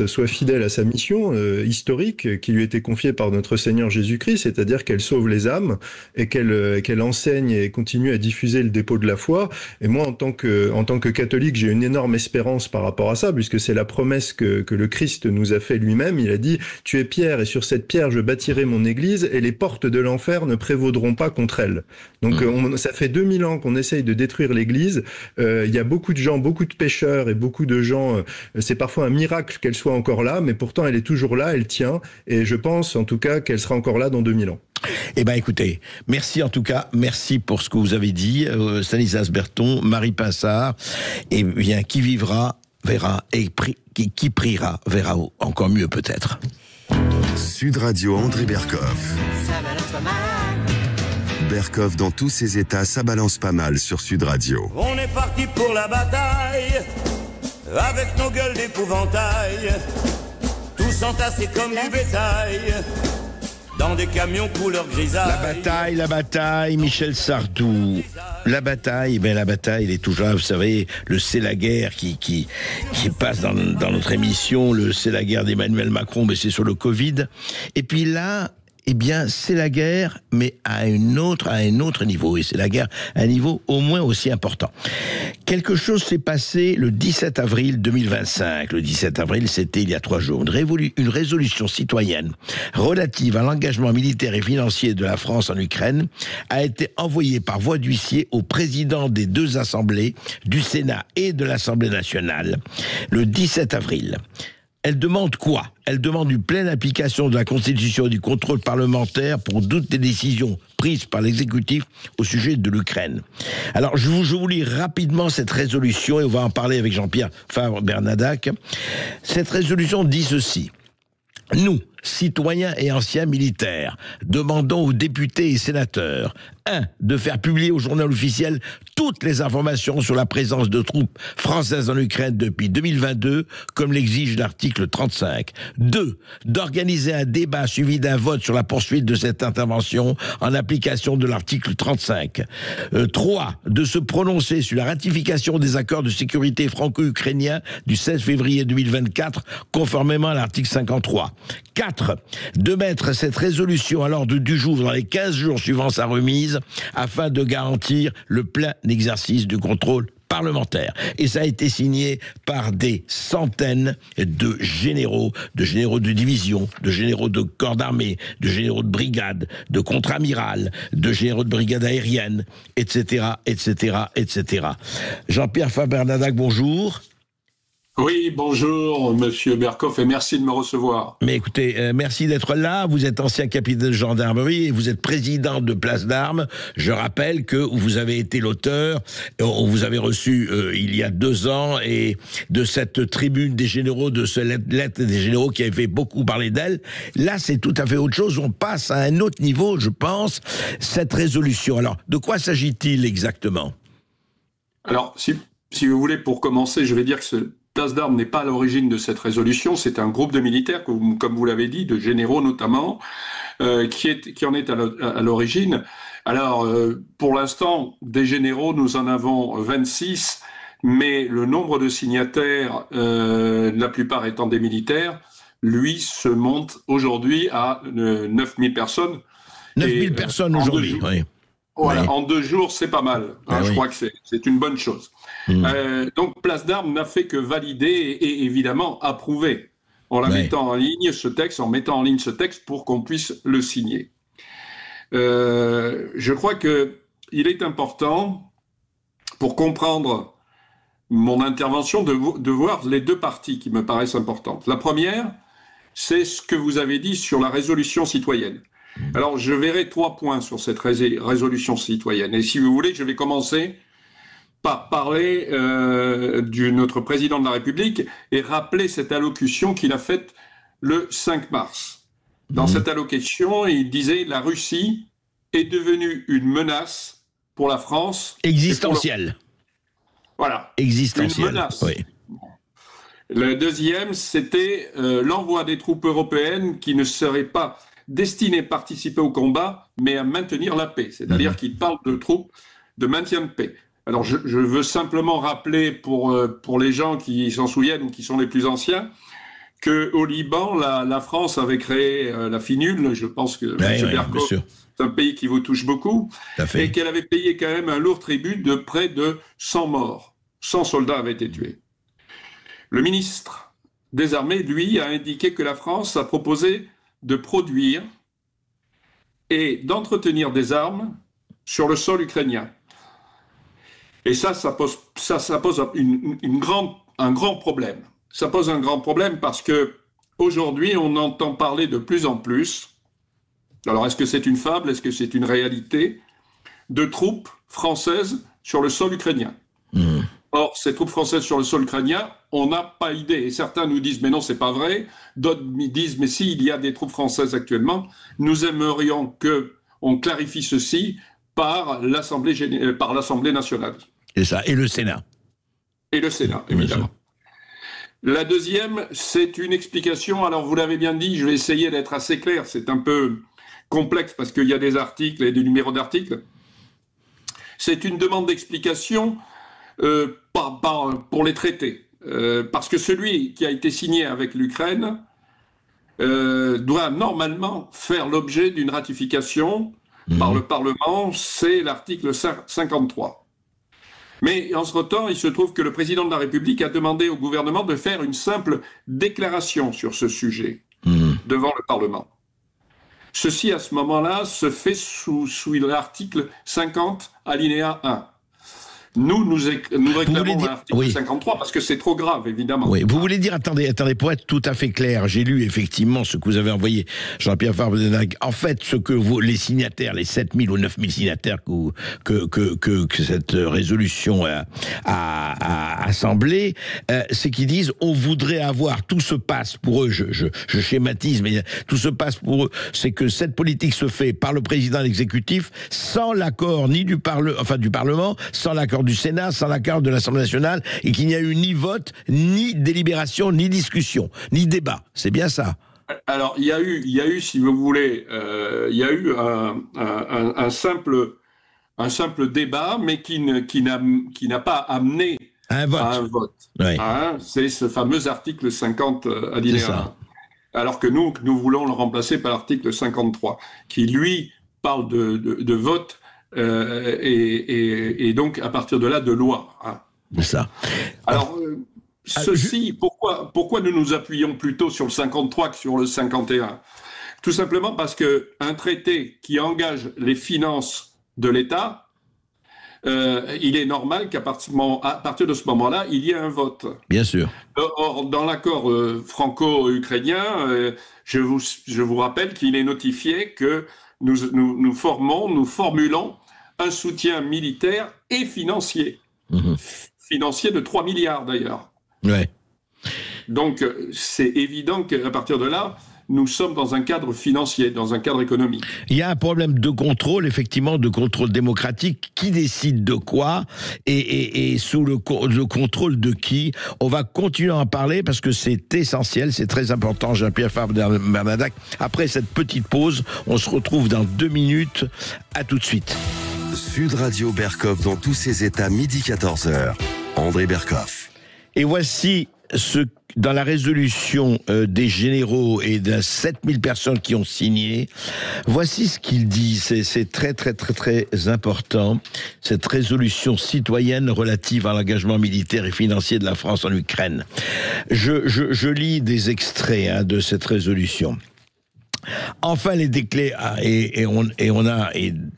soit fidèle à sa mission historique qui lui a été confiée par notre Seigneur Jésus-Christ, c'est-à-dire qu'elle sauve les âmes et qu'elle enseigne et continue à diffuser le dépôt de la foi. Et moi, en tant que catholique, j'ai une énorme espérance par rapport à ça, puisque c'est la promesse que le Christ nous a fait lui-même. Il a dit « Tu es pierre, et sur cette pierre, je bâtirai mon Église, et les portes de l'enfer ne prévaudront pas contre elle. » Donc, ça fait 2000 ans qu'on essaye de détruire l'Église. Il y a beaucoup de gens, beaucoup de pécheurs et beaucoup de gens, c'est parfois un miracle qu'elle soit encore là, mais pourtant elle est toujours là, elle tient, et je pense en tout cas qu'elle sera encore là dans 2000 ans. Eh bien écoutez, merci en tout cas, merci pour ce que vous avez dit, Stanislas Berton, Marie Pinsard, et bien qui vivra, verra, et qui priera, verra encore mieux peut-être. Sud Radio André Berkoff. Berkoff dans tous ses états, ça balance pas mal sur Sud Radio. On est parti pour la bataille, avec nos gueules d'épouvantail, tous entassés comme du bétail, dans des camions couleur grisaille. La bataille, Michel Sardou. La bataille, elle est toujours là, vous savez, le C'est la guerre qui passe dans notre émission, le C'est la guerre d'Emmanuel Macron, mais c'est sur le Covid. Et puis là, eh bien, c'est la guerre, mais à un autre niveau. Et c'est la guerre à un niveau au moins aussi important. Quelque chose s'est passé le 17 avril 2025. Le 17 avril, c'était il y a 3 jours. Une résolution citoyenne relative à l'engagement militaire et financier de la France en Ukraine a été envoyée par voie d'huissier au président des 2 assemblées, du Sénat et de l'Assemblée nationale, le 17 avril. Elle demande quoi? Elle demande une pleine application de la Constitution et du contrôle parlementaire pour toutes les décisions prises par l'exécutif au sujet de l'Ukraine. Alors, je vous lis rapidement cette résolution et on va en parler avec Jean-Pierre Fabre-Bernadac. Cette résolution dit ceci. Nous, citoyens et anciens militaires, demandons aux députés et sénateurs 1. De faire publier au journal officiel toutes les informations sur la présence de troupes françaises en Ukraine depuis 2022, comme l'exige l'article 35. 2. D'organiser un débat suivi d'un vote sur la poursuite de cette intervention en application de l'article 35. 3. De se prononcer sur la ratification des accords de sécurité franco-ukrainiens du 16 février 2024, conformément à l'article 53. 4. De mettre cette résolution à l'ordre du jour dans les 15 jours suivant sa remise, afin de garantir le plein exercice du contrôle parlementaire. Et ça a été signé par des centaines de généraux de division, de généraux de corps d'armée, de généraux de brigade, de contre-amiral, de généraux de brigade aérienne, etc., etc., etc. Jean-Pierre Fabre-Bernadac, bonjour. Oui, bonjour, monsieur Berkoff, et merci de me recevoir. Mais écoutez, merci d'être là. Vous êtes ancien capitaine de gendarmerie et vous êtes président de Place d'Armes. Je rappelle que vous avez été l'auteur, on vous avait reçu il y a 2 ans, et de cette tribune des généraux, de cette lettre des généraux qui avait fait beaucoup parler d'elle. Là, c'est tout à fait autre chose. On passe à un autre niveau, je pense, cette résolution. Alors, de quoi s'agit-il exactement? Alors, si vous voulez, pour commencer, je vais dire que Place d'Armes n'est pas à l'origine de cette résolution, c'est un groupe de militaires, comme vous l'avez dit, de généraux notamment, qui en est à l'origine. Alors, pour l'instant, des généraux, nous en avons 26, mais le nombre de signataires, la plupart étant des militaires, lui se monte aujourd'hui à 9000 personnes. 9000 personnes aujourd'hui, oui. Voilà, oui. En 2 jours, c'est pas mal. Je crois que c'est une bonne chose. Donc, Place d'Armes n'a fait que valider et évidemment approuver en mettant en ligne ce texte pour qu'on puisse le signer. Je crois qu'il est important, pour comprendre mon intervention, de voir les 2 parties qui me paraissent importantes. La première, c'est ce que vous avez dit sur la résolution citoyenne. Alors, je verrai 3 points sur cette résolution citoyenne. Et si vous voulez, je vais commencer par parler de notre président de la République et rappeler cette allocution qu'il a faite le 5 mars. Dans cette allocution, il disait « La Russie est devenue une menace pour la France. » Existentielle. Voilà. Existentielle, une menace. Oui. Le deuxième, c'était l'envoi des troupes européennes qui ne seraient pas destinées à participer au combat, mais à maintenir la paix. C'est-à-dire qu'il parle de troupes de maintien de paix. Alors, je veux simplement rappeler pour les gens qui s'en souviennent ou qui sont les plus anciens, qu'au Liban, la France avait créé la FINUL, je pense que M. Berkoff, c'est un pays qui vous touche beaucoup, et qu'elle avait payé quand même un lourd tribut de près de 100 morts. 100 soldats avaient été tués. Le ministre des Armées, lui, a indiqué que la France a proposé de produire et d'entretenir des armes sur le sol ukrainien. Et ça pose un grand problème. Ça pose un grand problème parce que aujourd'hui, on entend parler de plus en plus, alors est-ce que c'est une fable, est-ce que c'est une réalité, de troupes françaises sur le sol ukrainien. Or, ces troupes françaises sur le sol ukrainien, on n'a pas idée. Et certains nous disent, mais non, c'est pas vrai. D'autres disent, mais si, il y a des troupes françaises actuellement. Nous aimerions qu'on clarifie ceci par l'Assemblée nationale. Et ça, et le Sénat. Et le Sénat, évidemment. La deuxième, c'est une explication. Alors, vous l'avez bien dit, je vais essayer d'être assez clair. C'est un peu complexe parce qu'il y a des articles et des numéros d'articles. C'est une demande d'explication pour les traités. Parce que celui qui a été signé avec l'Ukraine doit normalement faire l'objet d'une ratification par le Parlement, c'est l'article 53. Mais en ce temps, il se trouve que le président de la République a demandé au gouvernement de faire une simple déclaration sur ce sujet devant le Parlement. Ceci, à ce moment-là, se fait sous l'article 50, alinéa 1. Nous réclamons l'article 53 parce que c'est trop grave, évidemment. Oui, vous voulez dire, attendez, pour être tout à fait clair, j'ai lu effectivement ce que vous avez envoyé, Jean-Pierre Farbenag. En fait, ce que les signataires, les 7000 ou 9000 signataires que cette résolution a assemblé, c'est qu'ils disent, on voudrait avoir, tout se passe pour eux, je schématise, mais tout se passe pour eux, c'est que cette politique se fait par le président de l'exécutif, sans l'accord ni du Parlement, sans l'accord du Sénat, sans l'accord de l'Assemblée nationale, et qu'il n'y a eu ni vote, ni délibération, ni discussion, ni débat. C'est bien ça? Alors, il y a eu, si vous voulez, il y a eu un simple débat, mais qui n'a pas amené à un vote. Oui. C'est ce fameux article 50 alinéa 1. Alors que nous voulons le remplacer par l'article 53, qui, lui, parle de vote, et donc, à partir de là, de loi. C'est ça. Alors, pourquoi nous nous appuyons plutôt sur le 53 que sur le 51 ? Tout simplement parce qu'un traité qui engage les finances de l'État il est normal qu'à partir de ce moment-là, il y ait un vote. Bien sûr. Or, dans l'accord franco-ukrainien, je vous rappelle qu'il est notifié que nous formulons un soutien militaire et financier. Financier de 3 milliards d'ailleurs. Ouais. Donc, c'est évident qu'à partir de là, nous sommes dans un cadre financier, dans un cadre économique. Il y a un problème de contrôle, effectivement, de contrôle démocratique. Qui décide de quoi et sous le contrôle de qui? On va continuer à en parler parce que c'est essentiel, c'est très important. Jean-Pierre Fabre-Bernadac. Après cette petite pause, on se retrouve dans 2 minutes. À tout de suite. Sud Radio Berkov dans tous ses états, midi 14h. André Berkov. Et voici dans la résolution des généraux et de 7000 personnes qui ont signé, voici ce qu'il dit. C'est très, très, très, très important. Cette résolution citoyenne relative à l'engagement militaire et financier de la France en Ukraine. Je lis des extraits de cette résolution. Enfin, les déclarations, et on a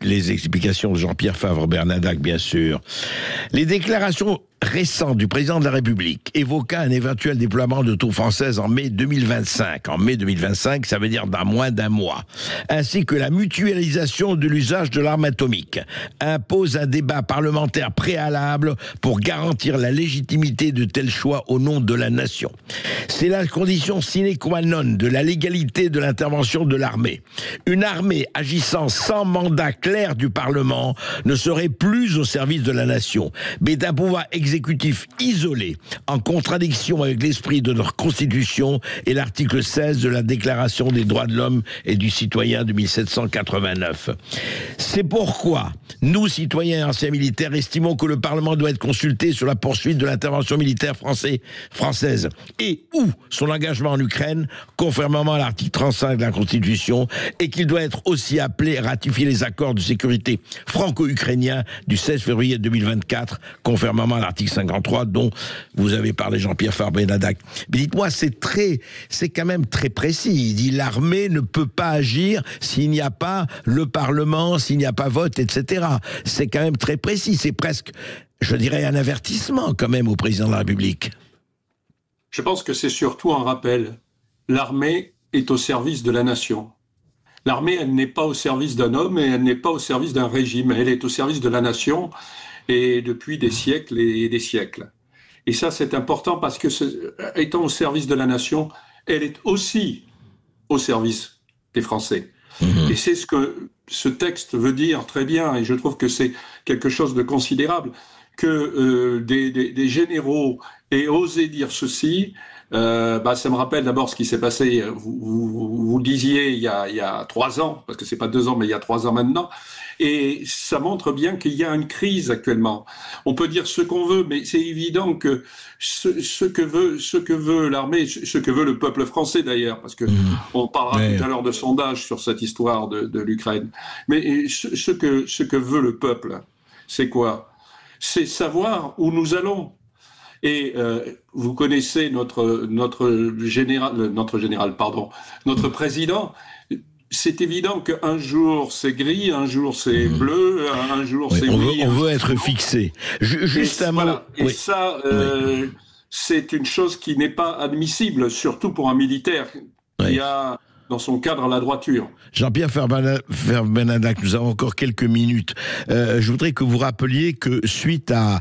les explications de Jean-Pierre Fabre-Bernadac, bien sûr. Les déclarations récentes du président de la République évoquant un éventuel déploiement de troupes françaises en mai 2025. En mai 2025, ça veut dire dans moins d'un mois. Ainsi que la mutualisation de l'usage de l'arme atomique impose un débat parlementaire préalable pour garantir la légitimité de tels choix au nom de la nation. C'est la condition sine qua non de la légalité de l'intervention de l'armée. Une armée agissant sans mandat clair du Parlement ne serait plus au service de la nation, mais d'un pouvoir exécutif isolé, en contradiction avec l'esprit de notre Constitution et l'article 16 de la Déclaration des droits de l'homme et du citoyen de 1789. C'est pourquoi nous, citoyens et anciens militaires, estimons que le Parlement doit être consulté sur la poursuite de l'intervention militaire française et ou son engagement en Ukraine, conformément à l'article 35 de la Constitution, et qu'il doit être aussi appelé à ratifier les accords de sécurité franco-ukrainiens du 16 février 2024, conformément à l'article 53 dont vous avez parlé, Jean-Pierre Fabre-Bernadac. Mais dites-moi, c'est quand même très précis. Il dit l'armée ne peut pas agir s'il n'y a pas le Parlement, s'il n'y a pas vote, etc. C'est quand même très précis. C'est presque, je dirais, un avertissement quand même au président de la République. Je pense que c'est surtout un rappel. L'armée est au service de la nation. L'armée, elle n'est pas au service d'un homme et elle n'est pas au service d'un régime. Elle est au service de la nation et depuis des siècles et des siècles. Et ça, c'est important parce que, étant au service de la nation, elle est aussi au service des Français. Et c'est ce que ce texte veut dire très bien, et je trouve que c'est quelque chose de considérable, que des généraux aient osé dire ceci. Ça me rappelle d'abord ce qui s'est passé, vous disiez il y a 3 ans, parce que c'est pas 2 ans, mais il y a 3 ans maintenant, et ça montre bien qu'il y a une crise actuellement. On peut dire ce qu'on veut, mais c'est évident que ce que veut l'armée, ce que veut le peuple français d'ailleurs, parce que on parlera tout à l'heure de sondage sur cette histoire de l'Ukraine, mais ce que veut le peuple, c'est quoi? C'est savoir où nous allons. Et vous connaissez notre président. C'est évident qu'un jour c'est gris, un jour c'est bleu, un jour c'est oui. On veut être fixé. Juste un mot. Voilà. Et ça, c'est une chose qui n'est pas admissible, surtout pour un militaire qui a dans son cadre la droiture. Jean-Pierre Fabre-Bernadac, nous avons encore quelques minutes. Je voudrais que vous rappeliez que suite à,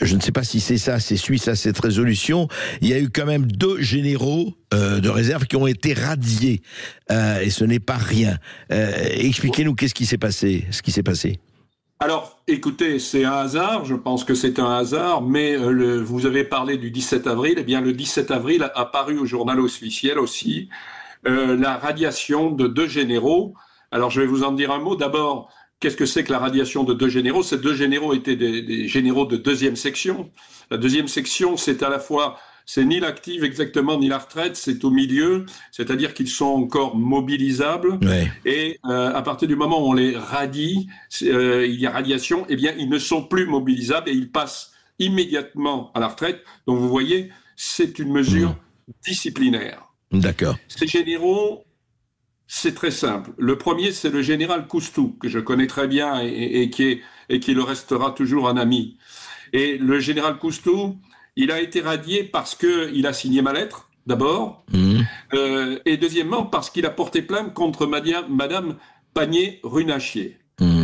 je ne sais pas si c'est ça, c'est suite à cette résolution, il y a eu quand même 2 généraux de réserve qui ont été radiés. Et ce n'est pas rien. Expliquez-nous ce qui s'est passé. Alors, écoutez, c'est un hasard, je pense que c'est un hasard, mais vous avez parlé du 17 avril, eh bien le 17 avril a paru au journal officiel aussi, la radiation de 2 généraux. Alors, je vais vous en dire un mot. D'abord, qu'est-ce que c'est que la radiation de 2 généraux? Ces 2 généraux étaient des généraux de 2e section. La 2e section, c'est à la fois, c'est ni l'active exactement, ni la retraite, c'est au milieu, c'est-à-dire qu'ils sont encore mobilisables. Ouais. Et à partir du moment où on les radie, il y a radiation, eh bien, ils ne sont plus mobilisables et ils passent immédiatement à la retraite. Donc, vous voyez, c'est une mesure disciplinaire. D'accord. Ces généraux, c'est très simple. Le premier, c'est le général Coustou, que je connais très bien et qui est et qui le restera toujours un ami. Et le général Cousteau, il a été radié parce qu'il a signé ma lettre, d'abord, et deuxièmement parce qu'il a porté plainte contre Madame Pannier-Runacher.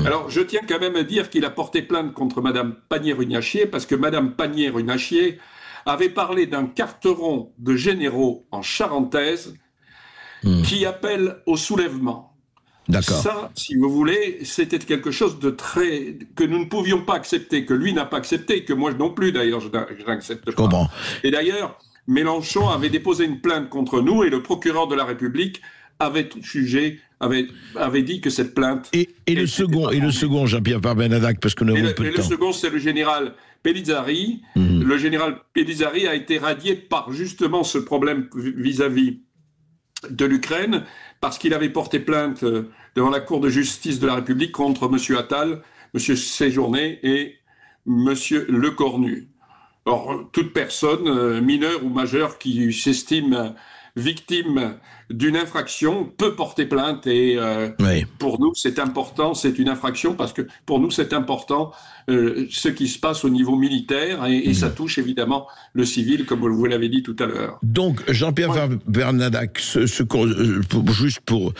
Alors, je tiens quand même à dire qu'il a porté plainte contre Madame Pannier-Runacher parce que Madame Pannier-Runacher avait parlé d'un carteron de généraux en charentaise qui appelle au soulèvement. D'accord. Ça, si vous voulez, c'était quelque chose de très... que nous ne pouvions pas accepter, que lui n'a pas accepté, que moi non plus d'ailleurs, je n'accepte pas. Comprends. Et d'ailleurs, Mélenchon avait déposé une plainte contre nous et le procureur de la République avait jugé, avait dit que cette plainte... Et le second, Jean-Pierre Bernadac, parce que nous avons peu de temps. Le second, c'est le général Pellizzari. Le général Pellizzari a été radié par justement ce problème vis-à-vis de l'Ukraine, parce qu'il avait porté plainte devant la Cour de justice de la République contre M. Attal, M. Séjourné et M. Lecornu. Or, toute personne, mineure ou majeure, qui s'estime victime d'une infraction peut porter plainte et pour nous c'est important, c'est une infraction parce que pour nous c'est important ce qui se passe au niveau militaire et ça touche évidemment le civil comme vous l'avez dit tout à l'heure. Donc Jean-Pierre Bernadac, juste pour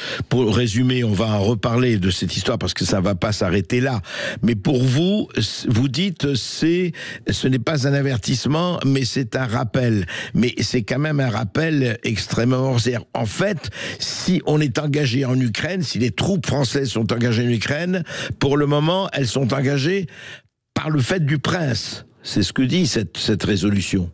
résumer, on va en reparler de cette histoire parce que ça ne va pas s'arrêter là, mais pour vous, vous dites ce n'est pas un avertissement mais c'est un rappel, mais c'est quand même un rappel extrêmement sévère. En fait, si on est engagé en Ukraine, si les troupes françaises sont engagées en Ukraine, pour le moment, elles sont engagées par le fait du prince. C'est ce que dit cette résolution.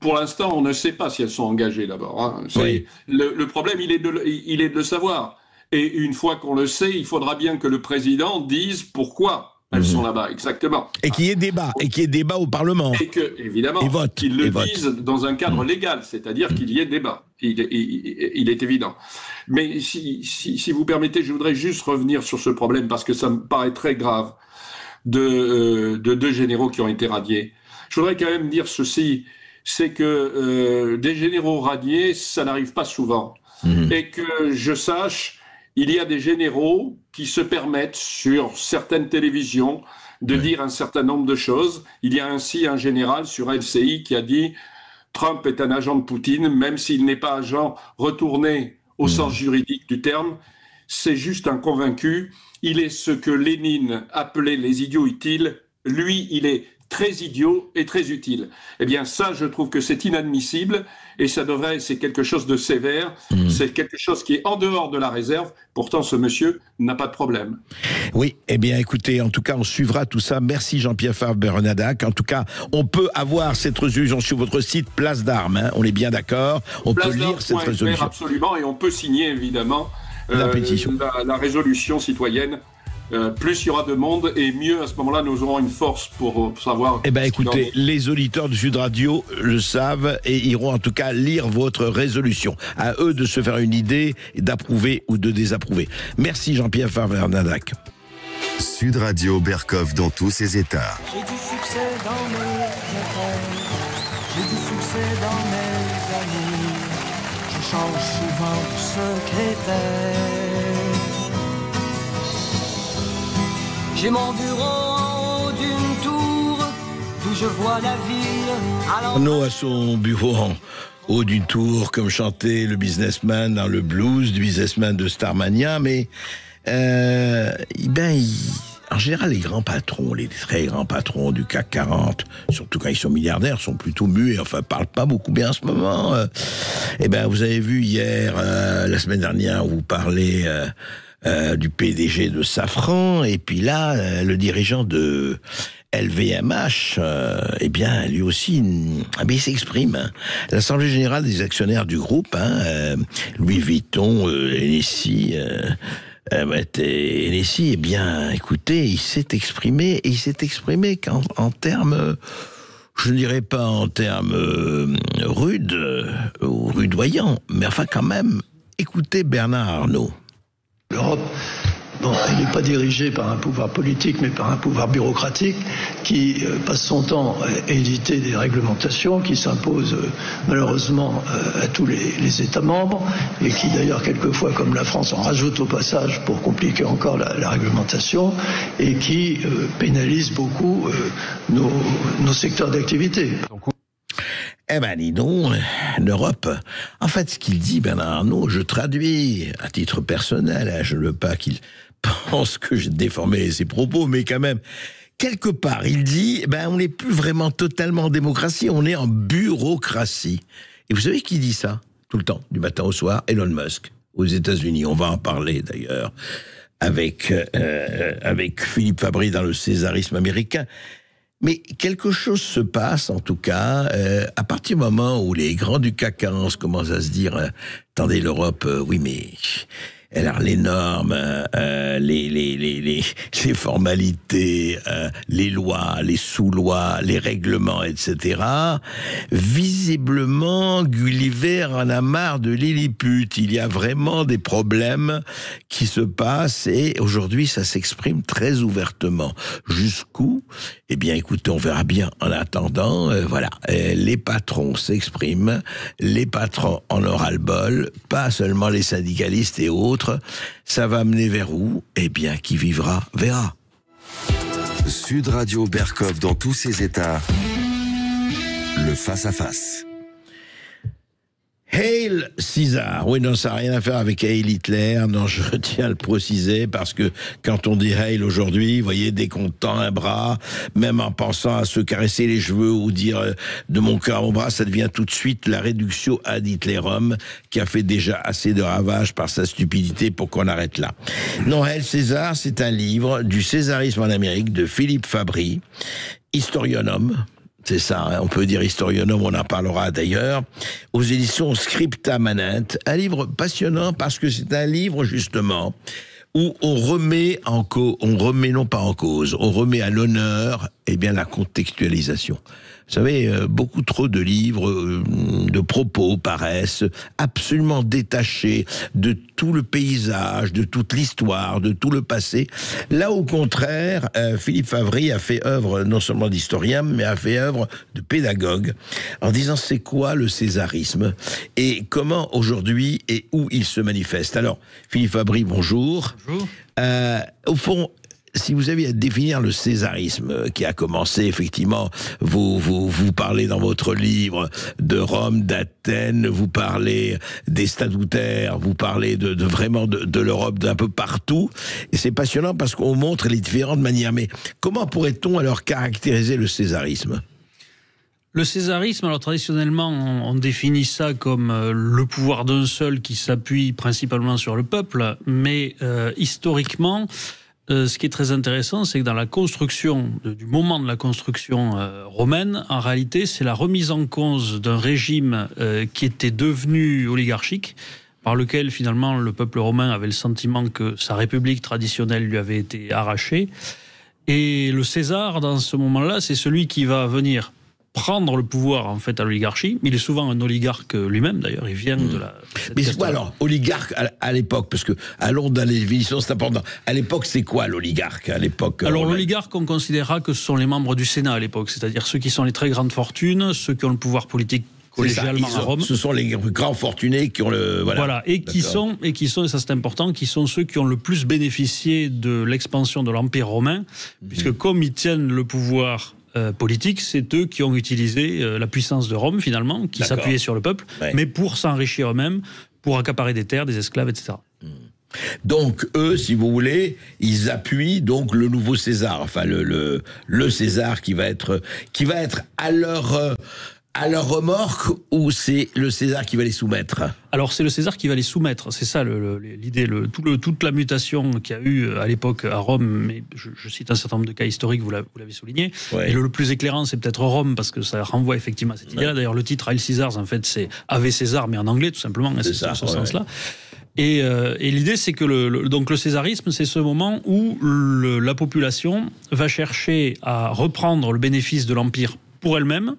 Pour l'instant, on ne sait pas si elles sont engagées d'abord. Hein. Oui. Le problème, il est de le savoir. Et une fois qu'on le sait, il faudra bien que le président dise pourquoi elles sont là-bas, exactement. Et qu'il y ait débat, au Parlement. Et que, évidemment, qu'ils le disent dans un cadre légal, c'est-à-dire qu'il y ait débat. Il est évident. Mais si vous permettez, je voudrais juste revenir sur ce problème, parce que ça me paraît très grave, de deux généraux qui ont été radiés. Je voudrais quand même dire ceci, c'est que des généraux radiés, ça n'arrive pas souvent. Et que je sache... Il y a des généraux qui se permettent sur certaines télévisions de dire un certain nombre de choses. Il y a ainsi un général sur LCI qui a dit « Trump est un agent de Poutine, même s'il n'est pas agent retourné au sens juridique du terme. C'est juste un convaincu. Il est ce que Lénine appelait les idiots utiles. Lui, il est très idiot et très utile. » Eh bien ça, je trouve que c'est inadmissible et c'est quelque chose de sévère, c'est quelque chose qui est en dehors de la réserve. Pourtant, ce monsieur n'a pas de problème. Oui, eh bien écoutez, en tout cas, on suivra tout ça. Merci Jean-Pierre Bernadac. En tout cas, on peut avoir cette résolution sur votre site Place d'Armes, hein, on est bien d'accord. On peut lire cette résolution. Absolument, et on peut signer évidemment la pétition. La résolution citoyenne. Plus il y aura de monde et mieux à ce moment-là nous aurons une force pour savoir. Eh bien écoutez, les auditeurs de Sud Radio le savent et iront en tout cas lire votre résolution. À eux de se faire une idée, d'approuver ou de désapprouver. Merci Jean-Pierre Bernadac. Sud Radio Berkov dans tous ses états. J'ai du succès dans mes affaires, j'ai du succès dans mes amis, je change souvent de secrétaire. J'ai mon bureau en haut d'une tour, d'où je vois la ville. Arnaud a son bureau en haut d'une tour, comme chantait le businessman dans le blues du businessman de Starmania, mais en général, les grands patrons, les très grands patrons du CAC 40, surtout quand ils sont milliardaires, sont plutôt muets, enfin, parlent pas beaucoup bien en ce moment. Vous avez vu hier, la semaine dernière, vous parlez... du PDG de Safran, et puis là, le dirigeant de LVMH, lui aussi, il s'exprime. Hein. L'Assemblée générale des actionnaires du groupe, Louis Vuitton, Hennessy, écoutez, il s'est exprimé, et il s'est exprimé qu'en termes... Je ne dirais pas en termes rudes ou rudoyants, mais enfin quand même, écoutez Bernard Arnault. L'Europe Bon, elle n'est pas dirigée par un pouvoir politique, mais par un pouvoir bureaucratique qui passe son temps à éditer des réglementations qui s'imposent malheureusement à tous les États membres et qui d'ailleurs quelquefois, comme la France, en rajoute au passage pour compliquer encore la réglementation et qui pénalise beaucoup nos secteurs d'activité. Eh ben, dis donc, l'Europe. En fait, ce qu'il dit, Bernard Arnault, je traduis à titre personnel, je ne veux pas qu'il pense que j'ai déformé ses propos, mais quand même, quelque part, il dit, on n'est plus vraiment totalement en démocratie, on est en bureaucratie. Et vous savez qui dit ça, tout le temps, du matin au soir? Elon Musk, aux États-Unis. On va en parler, d'ailleurs, avec Philippe Fabry dans le césarisme américain. Mais quelque chose se passe, en tout cas, à partir du moment où les grands du CAC 40 commencent à se dire attendez, l'Europe, oui, mais alors les normes, les formalités, les lois, les sous-lois, les règlements, etc. Visiblement, Gulliver en a marre de Lilliput. Il y a vraiment des problèmes qui se passent et aujourd'hui, ça s'exprime très ouvertement. Jusqu'où? Eh bien, écoutez, on verra bien. En attendant, voilà, les patrons s'expriment, les patrons en ont ras-le-bol, pas seulement les syndicalistes et autres. Ça va mener vers où? Eh bien, qui vivra, verra. Sud Radio Berkov dans tous ses états. Le face-à-face. Hail César. Oui, non, ça n'a rien à faire avec Hail Hitler. Non, je tiens à le préciser parce que quand on dit Hail aujourd'hui, vous voyez, dès qu'on tend un bras, même en pensant à se caresser les cheveux ou dire de mon cœur au bras, ça devient tout de suite la réductio ad Hitlerum qui a fait déjà assez de ravages par sa stupidité pour qu'on arrête là. Non, Hail César, c'est un livre du césarisme en Amérique de Philippe Fabry, historionome. C'est ça, on peut dire historionome, on en parlera d'ailleurs, aux éditions Scripta Manent, un livre passionnant parce que c'est un livre justement où on remet non pas en cause, on remet à l'honneur, la contextualisation. Vous savez, beaucoup trop de livres, de propos paraissent absolument détachés de tout le paysage, de toute l'histoire, de tout le passé. Là, au contraire, Philippe Fabry a fait œuvre non seulement d'historien, mais a fait œuvre de pédagogue, en disant c'est quoi le césarisme et comment aujourd'hui et où il se manifeste. Alors, Philippe Fabry, bonjour. Bonjour. Au fond, si vous aviez à définir le césarisme qui a commencé, effectivement, vous parlez dans votre livre de Rome, d'Athènes, vous parlez des statutaires, vous parlez vraiment de l'Europe d'un peu partout, et c'est passionnant parce qu'on montre les différentes manières. Mais comment pourrait-on alors caractériser le césarisme ? Le césarisme, alors traditionnellement, on définit ça comme le pouvoir d'un seul qui s'appuie principalement sur le peuple, mais historiquement, ce qui est très intéressant, c'est que dans la construction, du moment de la construction romaine, en réalité, c'est la remise en cause d'un régime qui était devenu oligarchique, par lequel finalement le peuple romain avait le sentiment que sa république traditionnelle lui avait été arrachée. Et le César, dans ce moment-là, c'est celui qui va venir prendre le pouvoir en fait à l'oligarchie. Il est souvent un oligarque lui-même d'ailleurs, il vient de la... Mais c'est quoi alors, oligarque à l'époque? Parce que, allons dans les définitions, c'est important. À l'époque, c'est quoi l'oligarque à l'époque? Alors l'oligarque, on considérera que ce sont les membres du Sénat à l'époque, c'est-à-dire ceux qui sont les très grandes fortunes, ceux qui ont le pouvoir politique collégialement à Rome. Ce sont les grands fortunés qui ont le... Voilà, et qui sont, et ça c'est important, qui sont ceux qui ont le plus bénéficié de l'expansion de l'Empire romain, puisque comme ils tiennent le pouvoir politique, c'est eux qui ont utilisé la puissance de Rome finalement, qui s'appuyait sur le peuple, mais pour s'enrichir eux-mêmes, pour accaparer des terres, des esclaves, etc. Donc eux, si vous voulez, ils appuient donc le nouveau César, enfin le César qui va être à leur remorque, ou c'est le César qui va les soumettre? Alors c'est le César qui va les soumettre, c'est ça l'idée, toute la mutation qu'il y a eu à l'époque à Rome, mais je cite un certain nombre de cas historiques, vous l'avez souligné, et le plus éclairant c'est peut-être Rome, parce que ça renvoie effectivement à cette idée-là. D'ailleurs le titre Hail Caesars, en fait c'est Ave César, mais en anglais tout simplement, c'est dans ce sens-là. Et l'idée c'est que donc le césarisme, c'est ce moment où la population va chercher à reprendre le bénéfice de l'Empire pour elle-même,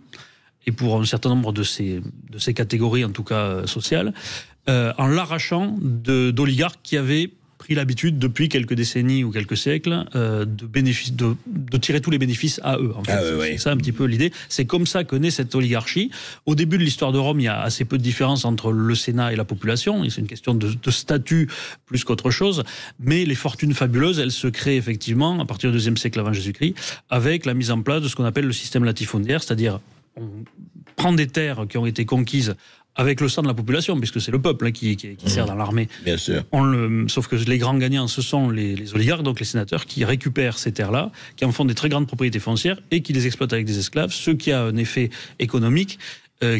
et pour un certain nombre de ces catégories, en tout cas sociales, en l'arrachant d'oligarques qui avaient pris l'habitude depuis quelques décennies ou quelques siècles de tirer tous les bénéfices à eux. En fait. C'est ça un petit peu l'idée. C'est comme ça que naît cette oligarchie. Au début de l'histoire de Rome, il y a assez peu de différence entre le Sénat et la population. C'est une question de statut plus qu'autre chose. Mais les fortunes fabuleuses, elles se créent effectivement à partir du IIe siècle avant Jésus-Christ avec la mise en place de ce qu'on appelle le système latifondiaire, c'est-à-dire on prend des terres qui ont été conquises avec le sang de la population, puisque c'est le peuple qui sert dans l'armée. Bien sûr. Sauf que les grands gagnants, ce sont les oligarques, donc les sénateurs, qui récupèrent ces terres-là, qui en font des très grandes propriétés foncières et qui les exploitent avec des esclaves, ce qui a un effet économique